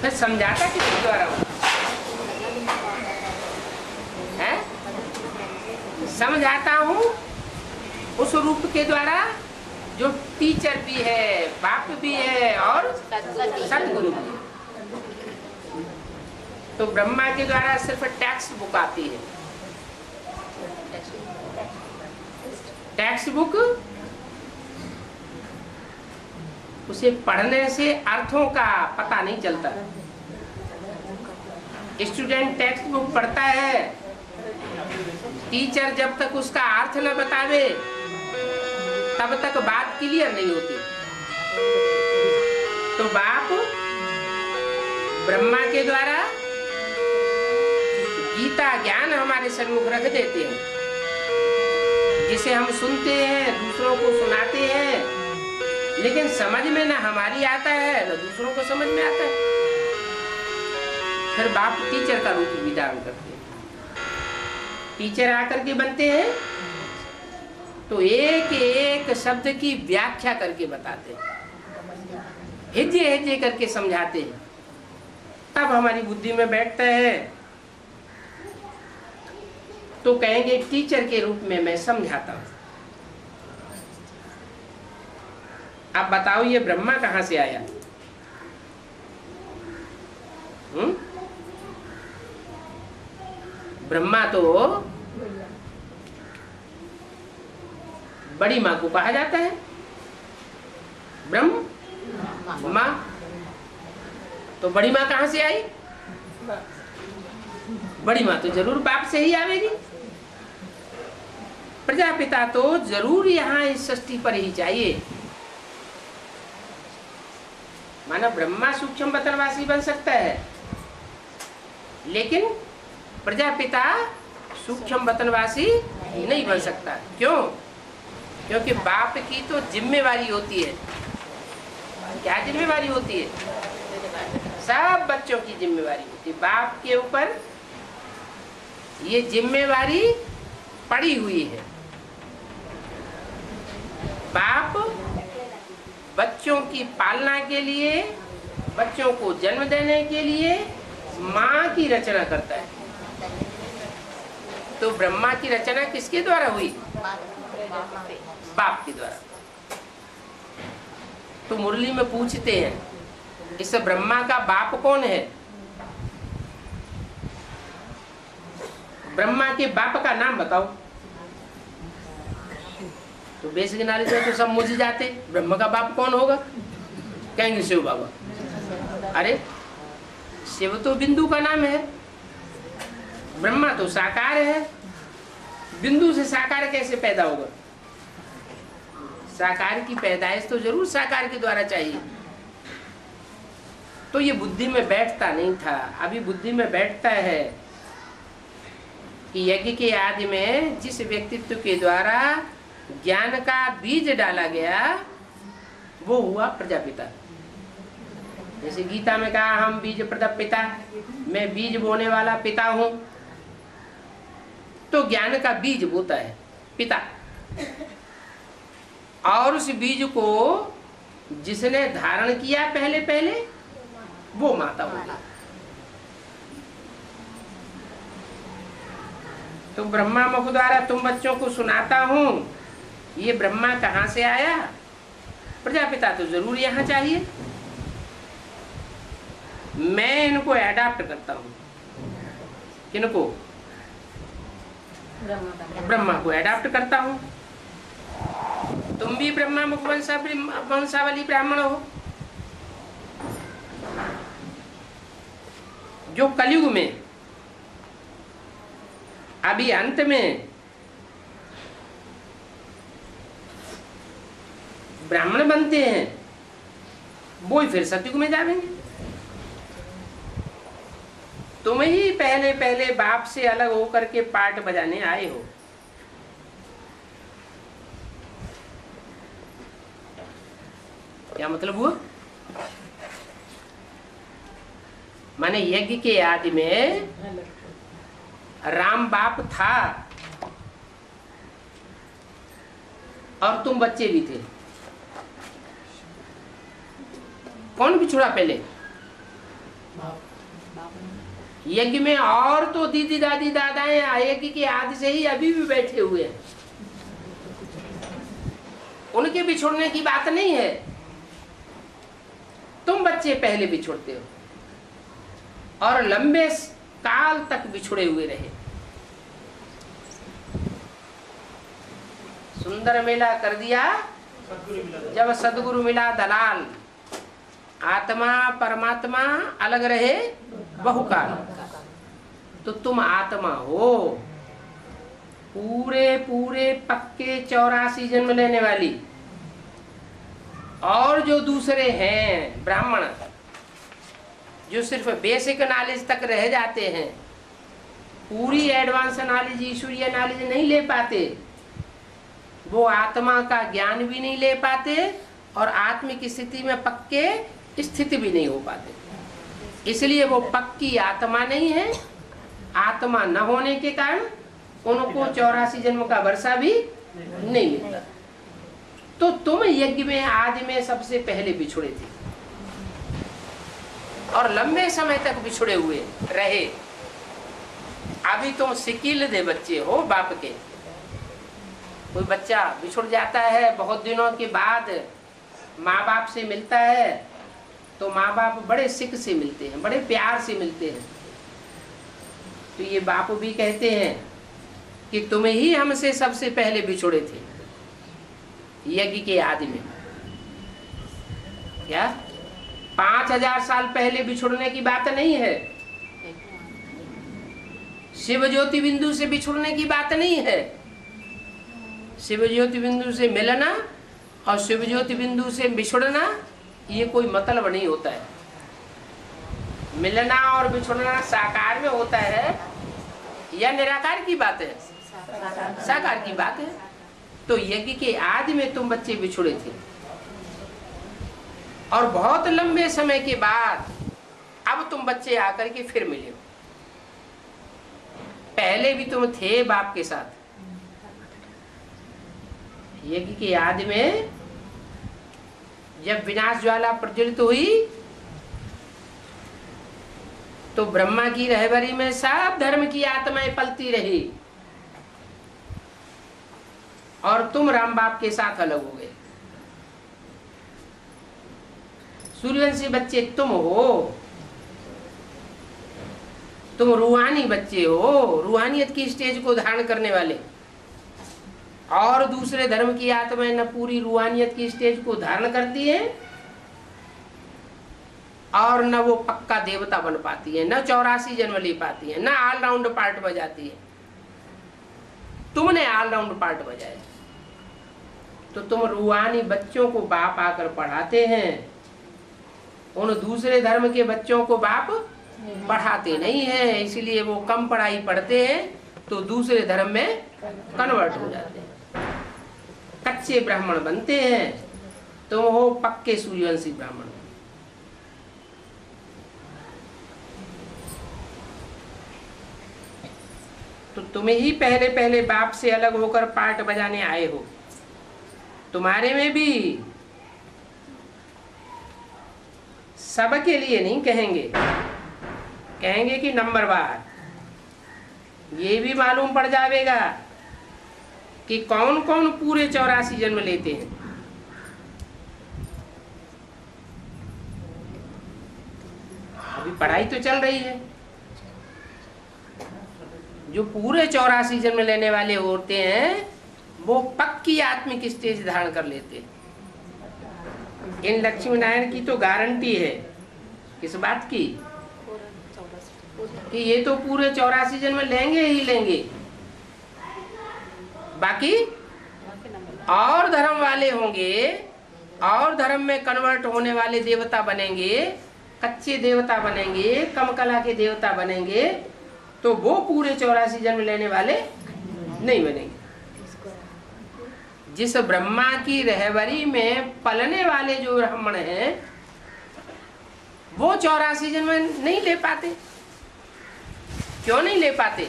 फिर समझाता किसके द्वारा हूँ? है? समझाता हूँ उस रूप के द्वारा जो टीचर भी है, बाप भी है और सतगुरु भी है। तो ब्रह्मा के द्वारा सिर्फ टेक्स्ट बुक आती है। टेक्स्ट बुक, उसे पढ़ने से अर्थों का पता नहीं चलता। स्टूडेंट टेक्स्ट बुक पढ़ता है, टीचर जब तक उसका अर्थ न बतावे तब तक बात क्लियर नहीं होती। तो बाप ब्रह्मा के द्वारा गीता ज्ञान हमारे सन्मुख रख देते हैं, जिसे हम सुनते हैं, दूसरों को सुनाते हैं, लेकिन समझ में ना हमारी आता है ना दूसरों को समझ में आता है। फिर बाप टीचर का रूप भी धारण करते हैं। टीचर आकर के बनते हैं तो एक एक शब्द की व्याख्या करके बताते हैं, हिज्जे हिज्जे करके समझाते हैं। तब हमारी बुद्धि में बैठता है तो कहेंगे टीचर के रूप में मैं समझाता हूं। अब बताओ ये ब्रह्मा कहां से आया? ब्रह्मा तो बड़ी माँ को कहा जाता है ब्रह्म माँ। तो बड़ी माँ कहां से आई? बड़ी माँ तो जरूर बाप से ही आवेगी। प्रजापिता तो जरूर यहाँ इस सृष्टि पर ही चाहिए। माना ब्रह्मा सूक्ष्म वतनवासी बन सकता है, लेकिन प्रजापिता सूक्ष्म वतनवासी नहीं बन सकता। क्यों? क्योंकि बाप की तो जिम्मेवारी होती है। क्या जिम्मेवारी होती है? सब बच्चों की जिम्मेवारी होती है। बाप के ऊपर ये जिम्मेवारी पड़ी हुई है। बाप बच्चों की पालना के लिए, बच्चों को जन्म देने के लिए माँ की रचना करता है। तो ब्रह्मा की रचना किसके द्वारा हुई? बाप के द्वारा। तो मुरली में पूछते हैं इस ब्रह्मा का बाप कौन है? ब्रह्मा के बाप का नाम बताओ। तो बेसिक नॉलेज में तो सब मुझ जाते, ब्रह्मा का बाप कौन होगा? कहेंगे शिव बाबा। अरे शिव तो बिंदु का नाम है, ब्रह्मा तो साकार है। बिंदु से साकार कैसे पैदा होगा? साकार की पैदाइश तो जरूर साकार के द्वारा चाहिए। तो ये बुद्धि में बैठता नहीं था, अभी बुद्धि में बैठता है कि यज्ञ के आदि में जिस व्यक्तित्व के द्वारा ज्ञान का बीज डाला गया वो हुआ प्रजापिता। जैसे गीता में कहा हम बीज प्रदप पिता, मैं बीज बोने वाला पिता हूं। तो ज्ञान का बीज बोता है पिता, और उस बीज को जिसने धारण किया पहले पहले वो माता होगी। तो ब्रह्मा मुख द्वारा तुम बच्चों को सुनाता हूं, ये ब्रह्मा कहां से आया? प्रजापिता तो जरूर यहां चाहिए। मैं इनको एडाप्ट करता हूं। किनको? ब्रह्मा को एडाप्ट करता हूं। तुम भी ब्रह्मा मुख वंशावली ब्राह्मण हो। जो कलयुग में अभी अंत में ब्राह्मण बनते हैं वो ही फिर सतयुग में जाएंगे। तुम ही पहले पहले बाप से अलग होकर के पाठ बजाने आए हो। क्या मतलब हुआ? माने यज्ञ के आदि में राम बाप था और तुम बच्चे भी थे। कौन बिछुड़ा पहले? यज्ञ में और तो दीदी दादी दादाएं यज्ञ के आदि से ही अभी भी बैठे हुए हैं। उनके बिछुड़ने की बात नहीं है। तुम बच्चे पहले बिछुड़ते हो और लंबे काल तक बिछुड़े हुए रहे। सुंदर मेला कर दिया जब सदगुरु मिला दलाल। आत्मा परमात्मा अलग रहे बहुकाल। तो तुम आत्मा हो, पूरे पूरे पक्के 84 जन्म लेने वाली। और जो दूसरे हैं ब्राह्मण, जो सिर्फ बेसिक नॉलेज तक रह जाते हैं, पूरी एडवांस नॉलेज ईश्वरीय नॉलेज नहीं ले पाते, वो आत्मा का ज्ञान भी नहीं ले पाते और आत्मिक स्थिति में पक्के स्थिति भी नहीं हो पाते। इसलिए वो पक्की आत्मा नहीं है। आत्मा न होने के कारण उनको 84 जन्म का वर्षा भी नहीं मिलता। तो तुम यज्ञ में आदि में सबसे पहले बिछुड़े थे और लंबे समय तक बिछुड़े हुए रहे। अभी तुम सिकिल दे बच्चे हो बाप के। कोई बच्चा बिछुड़ जाता है, बहुत दिनों के बाद माँ बाप से मिलता है, तो माँ बाप बड़े सिक से मिलते हैं, बड़े प्यार से मिलते हैं। तो ये बाप भी कहते हैं कि तुम ही हमसे सबसे पहले बिछुड़े थे यज्ञ के आदि में। क्या 5000 साल पहले बिछुड़ने की बात नहीं है। शिव ज्योति बिंदु से बिछुड़ने की बात नहीं है। शिव ज्योति बिंदु से मिलना और शिव ज्योति बिंदु से बिछुड़ना ये कोई मतलब नहीं होता है। मिलना और बिछुड़ना साकार में होता है या निराकार की बात है? साकार की बात है। तो यज्ञ के आदि में तुम बच्चे बिछुड़े थे और बहुत लंबे समय के बाद अब तुम बच्चे आकर के फिर मिले हो। पहले भी तुम थे बाप के साथ। यज्ञ के आदि में जब विनाश ज्वाला प्रज्वलित हुई तो ब्रह्मा की रहबरी में सब धर्म की आत्माएं पलती रही और तुम राम बाप के साथ अलग हो गए। सूर्यवंशी बच्चे तुम हो, तुम रूहानी बच्चे हो, रूहानियत की स्टेज को धारण करने वाले। और दूसरे धर्म की आत्माएं न पूरी रूहानियत की स्टेज को धारण करती है और न वो पक्का देवता बन पाती है, न 84 जन्म ले पाती है, न ऑलराउंड पार्ट बजाती है। तुमने ऑलराउंड पार्ट बजाया। तो तुम रूहानी बच्चों को बाप आकर पढ़ाते हैं, उन दूसरे धर्म के बच्चों को बाप पढ़ाते नहीं है, इसलिए वो कम पढ़ाई पढ़ते हैं तो दूसरे धर्म में कन्वर्ट हो जाते हैं, कच्चे ब्राह्मण बनते हैं। तुम हो पक्के सूर्यवंशी ब्राह्मण। तो तुम्हें ही पहले पहले बाप से अलग होकर पार्ट बजाने आए हो। तुम्हारे में भी सबके लिए नहीं कहेंगे, कहेंगे कि नंबरवार। ये भी मालूम पड़ जाएगा कि कौन कौन पूरे 84 जन्म लेते हैं। अभी पढ़ाई तो चल रही है। जो पूरे 84 जन्म लेने वाले होते हैं वो पक्की आत्मिक स्टेज धारण कर लेते हैं। इन लक्ष्मी नारायण की तो गारंटी है। किस बात की? कि ये तो पूरे 84 जन्म लेंगे ही लेंगे। बाकी और धर्म वाले होंगे, और धर्म में कन्वर्ट होने वाले देवता बनेंगे, कच्चे देवता बनेंगे, कम कला के देवता बनेंगे, तो वो पूरे 84 जन्म लेने वाले नहीं बनेंगे। जिस ब्रह्मा की रहबरी में पलने वाले जो ब्राह्मण हैं वो 84 जन्म नहीं ले पाते। क्यों नहीं ले पाते?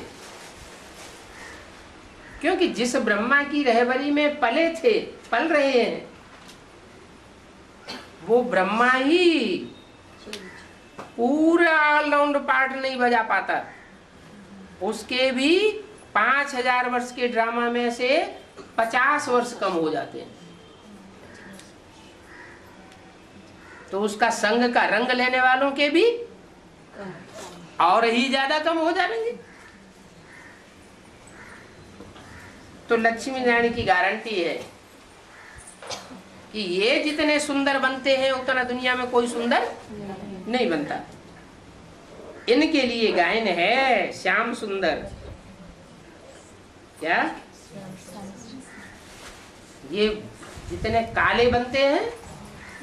क्योंकि जिस ब्रह्मा की रहबरी में पले थे, पल रहे हैं, वो ब्रह्मा ही पूरा ऑलराउंड पार्ट नहीं बजा पाता। उसके भी 5000 वर्ष के ड्रामा में से 50 वर्ष कम हो जाते हैं। तो उसका संग का रंग लेने वालों के भी और ही ज्यादा कम हो जाएंगे। तो लक्ष्मी नारायण की गारंटी है कि ये जितने सुंदर बनते हैं उतना दुनिया में कोई सुंदर नहीं बनता। इनके लिए गायन है श्याम सुंदर। क्या ये जितने काले बनते हैं,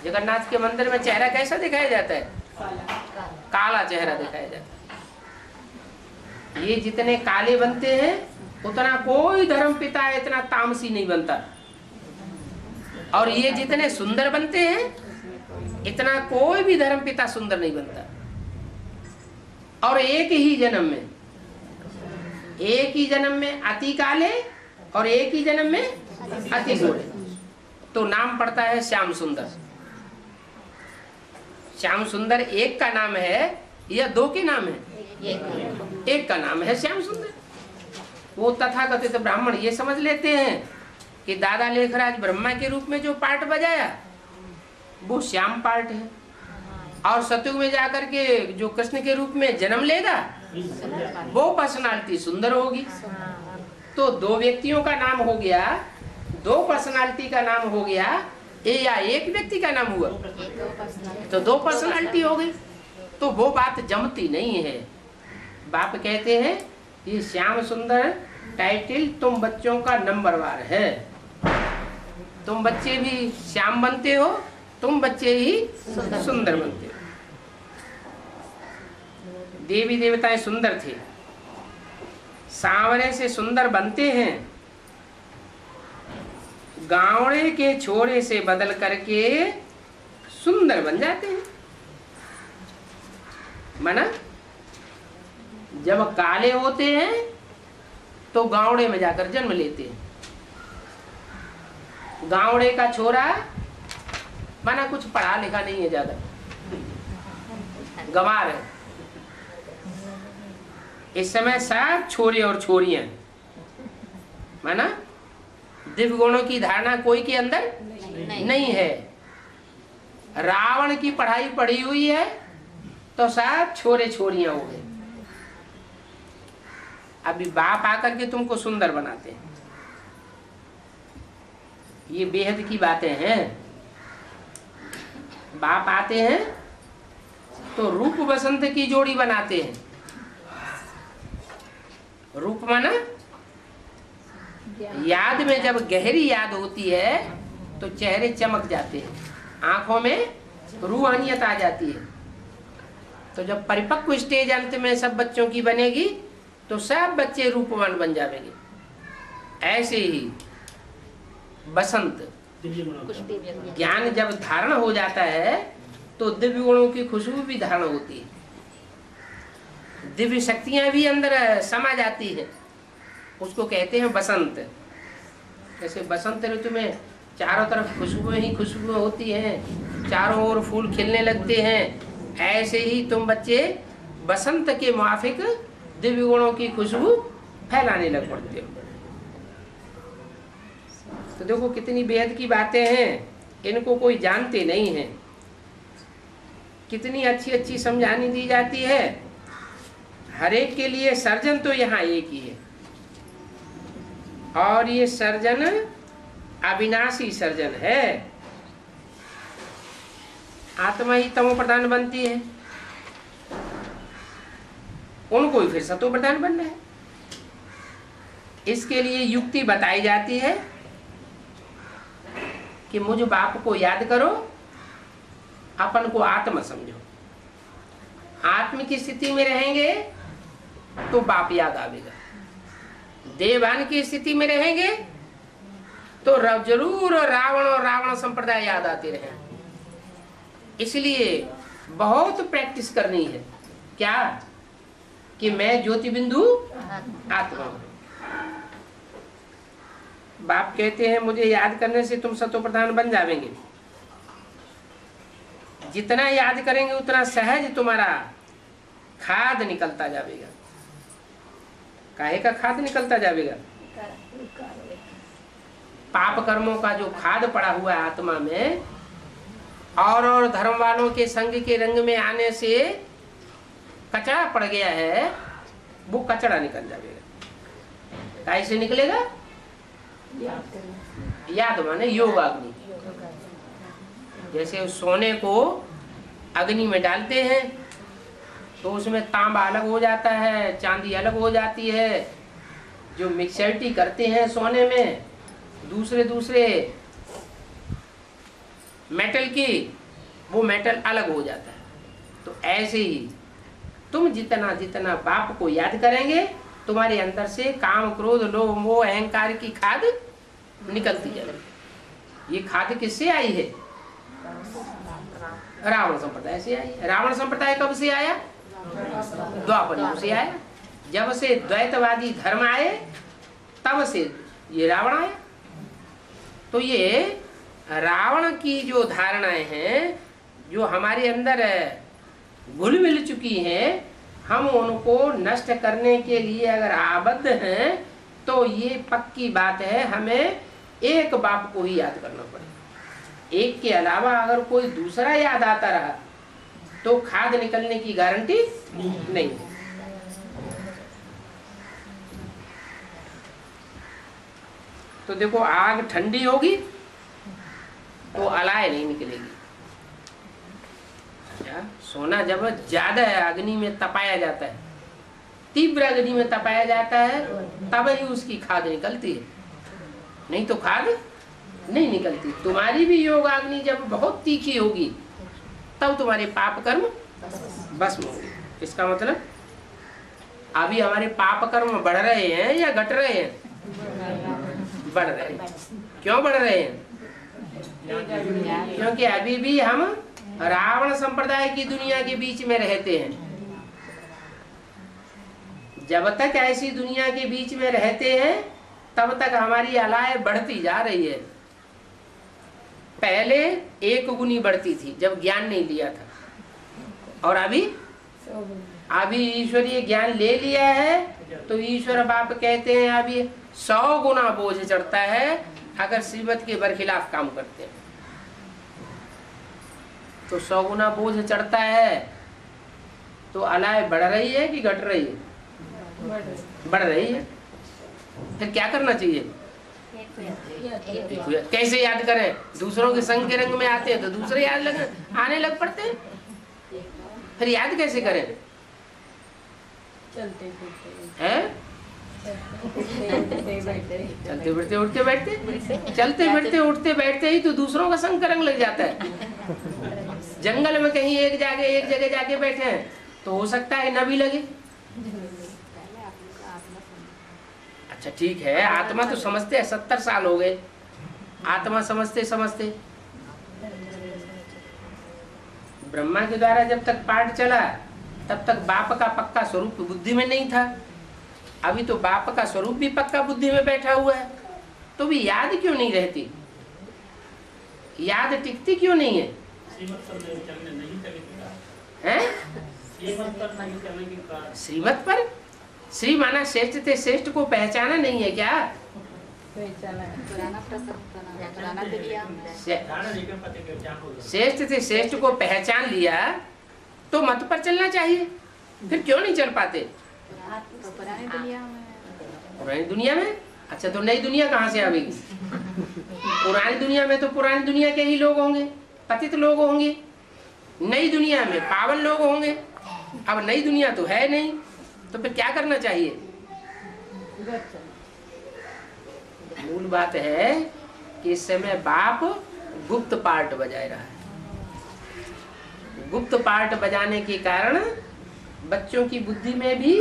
जगन्नाथ के मंदिर में चेहरा कैसा दिखाया जाता है? काला चेहरा दिखाया जाता है। ये जितने काले बनते हैं उतना कोई धर्म पिता इतना तामसी नहीं बनता। और ये जितने सुंदर बनते हैं इतना कोई भी धर्म पिता सुंदर नहीं बनता। और एक ही जन्म में अति काले और एक ही जन्म में अति गोरे, तो नाम पड़ता है श्याम सुंदर। श्याम सुंदर एक का नाम है या दो के नाम है? एक का नाम है श्याम सुंदर। वो तथाकथित ब्राह्मण ये समझ लेते हैं कि दादा लेखराज ब्रह्मा के रूप में जो पार्ट बजाया वो श्याम पार्ट है, और सतयुग में जाकर के जो कृष्ण के रूप में जन्म लेगा वो पर्सनालिटी सुंदर होगी। तो दो व्यक्तियों का नाम हो गया, दो पर्सनालिटी का नाम हो गया, या एक व्यक्ति का नाम हुआ तो दो पर्सनालिटी हो गई। तो वो बात जमती नहीं है। बाप कहते हैं कि श्याम सुंदर टाइटल तुम बच्चों का नंबरवार है। तुम बच्चे भी श्याम बनते हो, तुम बच्चे ही सुंदर बनते हो। देवी देवताएं सुंदर थे, सांवरे से सुंदर बनते हैं, गावड़े के छोरे से बदल करके सुंदर बन जाते हैं। माना जब काले होते हैं तो गावड़े में जाकर जन्म लेते हैं। गावड़े का छोरा माना कुछ पढ़ा लिखा नहीं है, ज्यादा गंवार है। इस समय सब छोरे और छोरियां, माना दिव्य गुणों की धारणा कोई के अंदर नहीं है। रावण की पढ़ाई पढ़ी हुई है तो सब छोरे छोरियां हो गए। अभी बाप आकर के तुमको सुंदर बनाते हैं। ये बेहद की बातें हैं। बाप आते हैं तो रूप बसंत की जोड़ी बनाते हैं। रूप माना याद में जब गहरी याद होती है तो चेहरे चमक जाते हैं, आंखों में रूहानियत आ जाती है। तो जब परिपक्व स्टेज अंत में सब बच्चों की बनेगी तो सब बच्चे रूपवान बन जाएंगे। ऐसे ही बसंत ज्ञान जब धारण हो जाता है तो दिव्य गुणों की खुशबू भी धारण होती है, दिव्य शक्तियां भी अंदर समा जाती है, उसको कहते हैं बसंत। जैसे बसंत ऋतु में चारों तरफ खुशबू ही खुशबू होती हैं, चारों ओर फूल खिलने लगते हैं, ऐसे ही तुम बच्चे बसंत के मुआफिक दिव्य गुणों की खुशबू फैलाने लग पड़ते हो। तो देखो कितनी बेहद की बातें हैं, इनको कोई जानते नहीं है, कितनी अच्छी अच्छी समझानी दी जाती है। हर एक के लिए सर्जन तो यहाँ एक ही है, और ये सर्जन अविनाशी सर्जन है। आत्मा ही तमो प्रधान बनती है, उनको ही फिर सतो प्रधान बनना है। इसके लिए युक्ति बताई जाती है कि मुझ बाप को याद करो, अपन को आत्मा समझो। आत्म की स्थिति में रहेंगे तो बाप याद आवेगा, देवान की स्थिति में रहेंगे तो जरूर रावण और रावण संप्रदाय याद आते रहे। इसलिए बहुत प्रैक्टिस करनी है, क्या कि मैं ज्योति बिंदु आत्मा हूं। बाप कहते हैं मुझे याद करने से तुम सतो प्रधान बन जावेंगे। जितना याद करेंगे उतना सहज तुम्हारा खाद निकलता जाएगा। काहे का खाद निकलता जाएगा? पाप कर्मों का जो खाद पड़ा हुआ है आत्मा में, और धर्म वालों के संग के रंग में आने से कचरा पड़ गया है, वो कचरा निकल जाएगा। कैसे निकलेगा? याद माने योग अग्नि। जैसे सोने को अग्नि में डालते हैं तो उसमें तांबा अलग हो जाता है, चांदी अलग हो जाती है। जो मिक्सचरिटी करते हैं सोने में दूसरे दूसरे मेटल की, वो मेटल अलग हो जाता है। तो ऐसे ही तुम जितना जितना बाप को याद करेंगे, तुम्हारे अंदर से काम क्रोध लोभ मोह अहंकार की खाद निकलती जाएगी। ये खाद किससे आई है? रावण संप्रदाय से आई है। रावण संप्रदाय कब से आया? द्वापर युग से आया। जब से द्वैतवादी धर्म आए तब से ये रावण आया। तो ये रावण की जो धारणाएं हैं, जो हमारे अंदर घुल मिल चुकी हैं, हम उनको नष्ट करने के लिए अगर आबद्ध हैं तो ये पक्की बात है, हमें एक बाप को ही याद करना पड़ेगा। एक के अलावा अगर कोई दूसरा याद आता रहा तो खाद निकलने की गारंटी नहीं है। तो देखो आग ठंडी होगी तो अलाय नहीं निकलेगी। सोना जब ज्यादा अग्नि में तपाया जाता है, तीव्र अग्नि में तपाया जाता है, तब ही उसकी खाद निकलती है, नहीं तो खाद नहीं निकलती। तुम्हारी भी योगाग्नि जब बहुत तीखी होगी तब तुम्हारे पाप कर्म भस्म होंगे। इसका मतलब अभी हमारे पाप कर्म बढ़ रहे हैं या घट रहे हैं? बढ़ रहे हैं। क्यों बढ़ रहे हैं? क्योंकि अभी भी हम रावण संप्रदाय की दुनिया के बीच में रहते हैं। जब तक ऐसी दुनिया के बीच में रहते हैं तब तक हमारी अलाय बढ़ती जा रही है। पहले एक गुनी बढ़ती थी जब ज्ञान नहीं लिया था, और अभी ईश्वरीय ज्ञान ले लिया है तो ईश्वर बाप कहते हैं अभी 100 गुना बोझ चढ़ता है अगर श्रीमत के बरखिलाफ काम करते हैं। तो 100 गुना बोझ चढ़ता है तो अलाय बढ़ रही है कि घट रही है? बढ़ रही है। फिर क्या करना चाहिए? कैसे याद करें? दूसरों के संग के रंग में आते हैं तो दूसरे याद आने लग पड़ते हैं। फिर याद कैसे करें? चलते हैं? चलते फिरते उठते बैठते, चलते फिरते उठते बैठते ही तो दूसरों का संग रंग लग जाता है। जंगल में कहीं एक जगह जाके बैठे हैं तो हो सकता है न भी लगे। अच्छा ठीक है, आत्मा तो समझते हैं, 70 साल हो गए आत्मा समझते समझते। ब्रह्मा के द्वारा जब तक पाठ चला तब तक बाप का पक्का स्वरूप बुद्धि में नहीं था। अभी तो बाप का स्वरूप भी पक्का बुद्धि में बैठा हुआ है, तो भी याद क्यों नहीं रहती? याद टिकती क्यों नहीं है? श्रीमत पर, श्री माना श्रेष्ठ थे, श्रेष्ठ को पहचाना नहीं है क्या? श्रेष्ठ थे, श्रेष्ठ को पहचान लिया तो मत पर चलना चाहिए, फिर क्यों नहीं चल पाते? पुरानी दुनिया में। अच्छा तो नई दुनिया कहाँ से आवेगी? पुरानी दुनिया में तो पुरानी दुनिया के ही लोग होंगे, पतित लोग होंगे। नई दुनिया में पावन लोग होंगे। अब नई दुनिया तो है नहीं, तो फिर क्या करना चाहिए? मूल बात है कि इस समय बाप गुप्त पार्ट बजा रहा है। गुप्त पार्ट बजाने के कारण बच्चों की बुद्धि में भी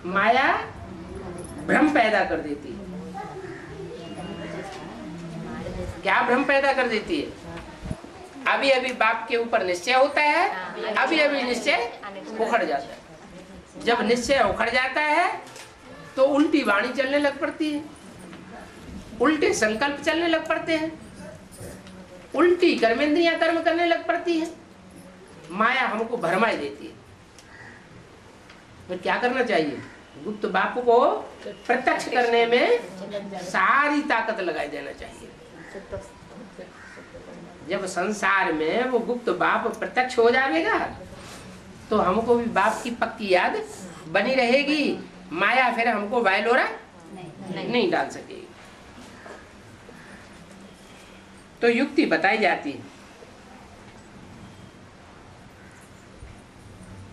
माया भ्रम पैदा कर देती है। क्या भ्रम पैदा कर देती है? अभी अभी बाप के ऊपर निश्चय होता है, अभी अभी निश्चय उखड़ जाता है। जब निश्चय उखड़ जाता है तो उल्टी वाणी चलने लग पड़ती है, उल्टे संकल्प चलने लग पड़ते हैं, उल्टी कर्मेंद्रियां कर्म करने लग पड़ती है। माया हमको भरमाई देती है। फिर क्या करना चाहिए? गुप्त बाप को प्रत्यक्ष करने में सारी ताकत लगाई देना चाहिए। जब संसार में वो गुप्त बाप प्रत्यक्ष हो जाएगा तो हमको भी बाप की पक्की याद बनी रहेगी। माया फिर हमको वायलोरा नहीं डाल सकेगी। तो युक्ति बताई जाती है,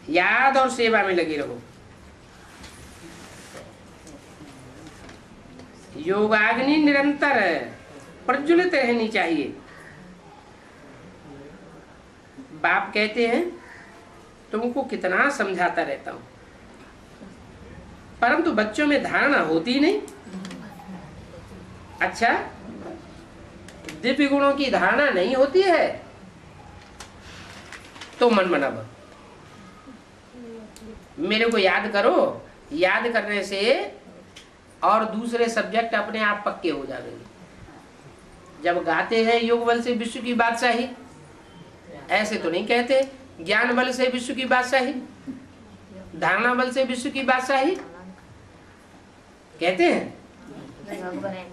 याद और सेवा में लगे रहो। योगाग्नि निरंतर प्रज्वलित रहनी चाहिए। बाप कहते हैं तुमको कितना समझाता रहता हूं, परंतु बच्चों में धारणा होती नहीं। अच्छा, दिव्य गुणों की धारणा नहीं होती है तो मन मना मेरे को याद करो। याद करने से और दूसरे सब्जेक्ट अपने आप पक्के हो जाएंगे। जब गाते हैं योग बल से विश्व की बादशाही, ऐसे तो नहीं कहते ज्ञान बल से विश्व की बादशाही, धारणा बल से विश्व की बादशाही कहते हैं,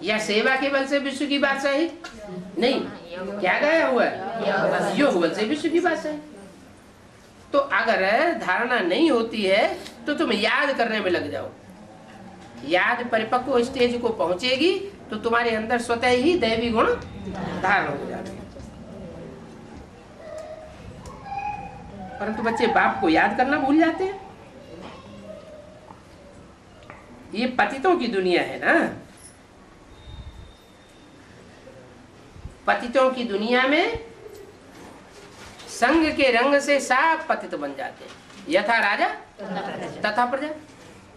या सेवा के बल से विश्व की बादशाही नहीं। क्या गाया हुआ है? योग बल से विश्व की बादशाही। तो अगर धारणा नहीं होती है तो तुम याद करने में लग जाओ। याद परिपक्व स्टेज को पहुंचेगी तो तुम्हारे अंदर स्वतः ही दैवी गुण धारण हो जाएंगे। परंतु बच्चे बाप को याद करना भूल जाते हैं। ये पतितों की दुनिया है ना। पतितों की दुनिया में संग के रंग से सब पतित बन जाते हैं। यथा राजा तथा प्रजा।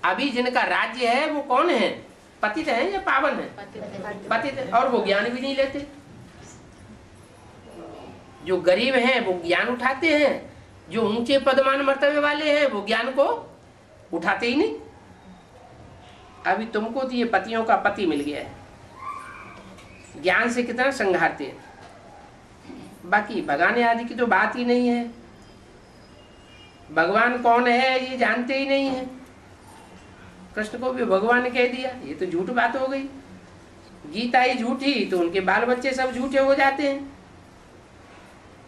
अभी जिनका राज्य है वो कौन है? पतित है या पावन है? पतित। और वो ज्ञान भी नहीं लेते। जो गरीब हैं वो ज्ञान उठाते हैं, जो ऊंचे पदमान मर्तबे वाले हैं वो ज्ञान को उठाते ही नहीं। अभी तुमको तो ये पतियों का पति मिल गया है, ज्ञान से कितना संघारते हैं। बाकी भगाने आदि की तो बात ही नहीं है। भगवान कौन है ये जानते ही नहीं है। कृष्ण को भी भगवान ने कह दिया, ये तो झूठ बात हो गई। गीता ही झूठी तो उनके बाल बच्चे सब झूठे हो जाते हैं।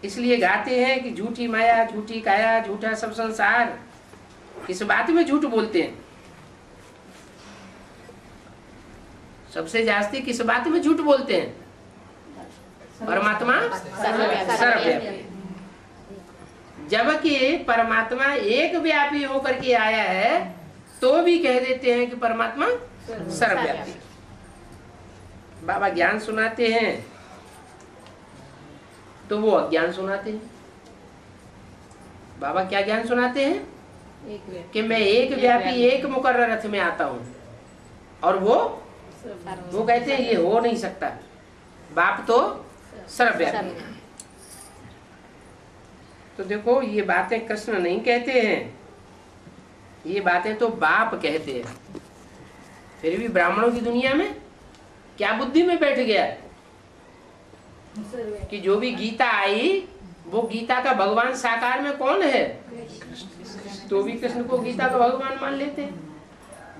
इसलिए गाते हैं कि झूठी माया, झूठी काया, झूठा सब संसार। किस बात में झूठ बोलते हैं? सबसे जास्ती किस बात में झूठ बोलते हैं? परमात्मा सर्वव्यापी। जबकि परमात्मा एक व्यापी होकर के आया है तो भी कह देते हैं कि परमात्मा सर्वव्यापी। बाबा ज्ञान सुनाते हैं तो वो अज्ञान सुनाते हैं। बाबा क्या ज्ञान सुनाते हैं कि मैं एक व्यापी एक मुकर्रर रथ में आता हूं, और वो कहते हैं ये हो नहीं सकता, बाप तो सर्वव्यापी। तो देखो ये बातें कृष्ण नहीं कहते हैं, ये बातें तो बाप कहते हैं। फिर भी ब्राह्मणों की दुनिया में क्या बुद्धि में बैठ गया कि जो भी गीता आई वो गीता का भगवान साकार में कौन है, तो भी कृष्ण को गीता का भगवान मान लेते हैं।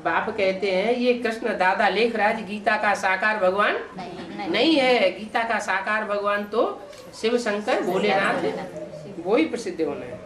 बाप कहते हैं ये कृष्ण दादा लेखराज गीता का साकार भगवान नहीं है, गीता का साकार भगवान तो शिव शंकर भोलेनाथ है, वो ही प्रसिद्ध होना है।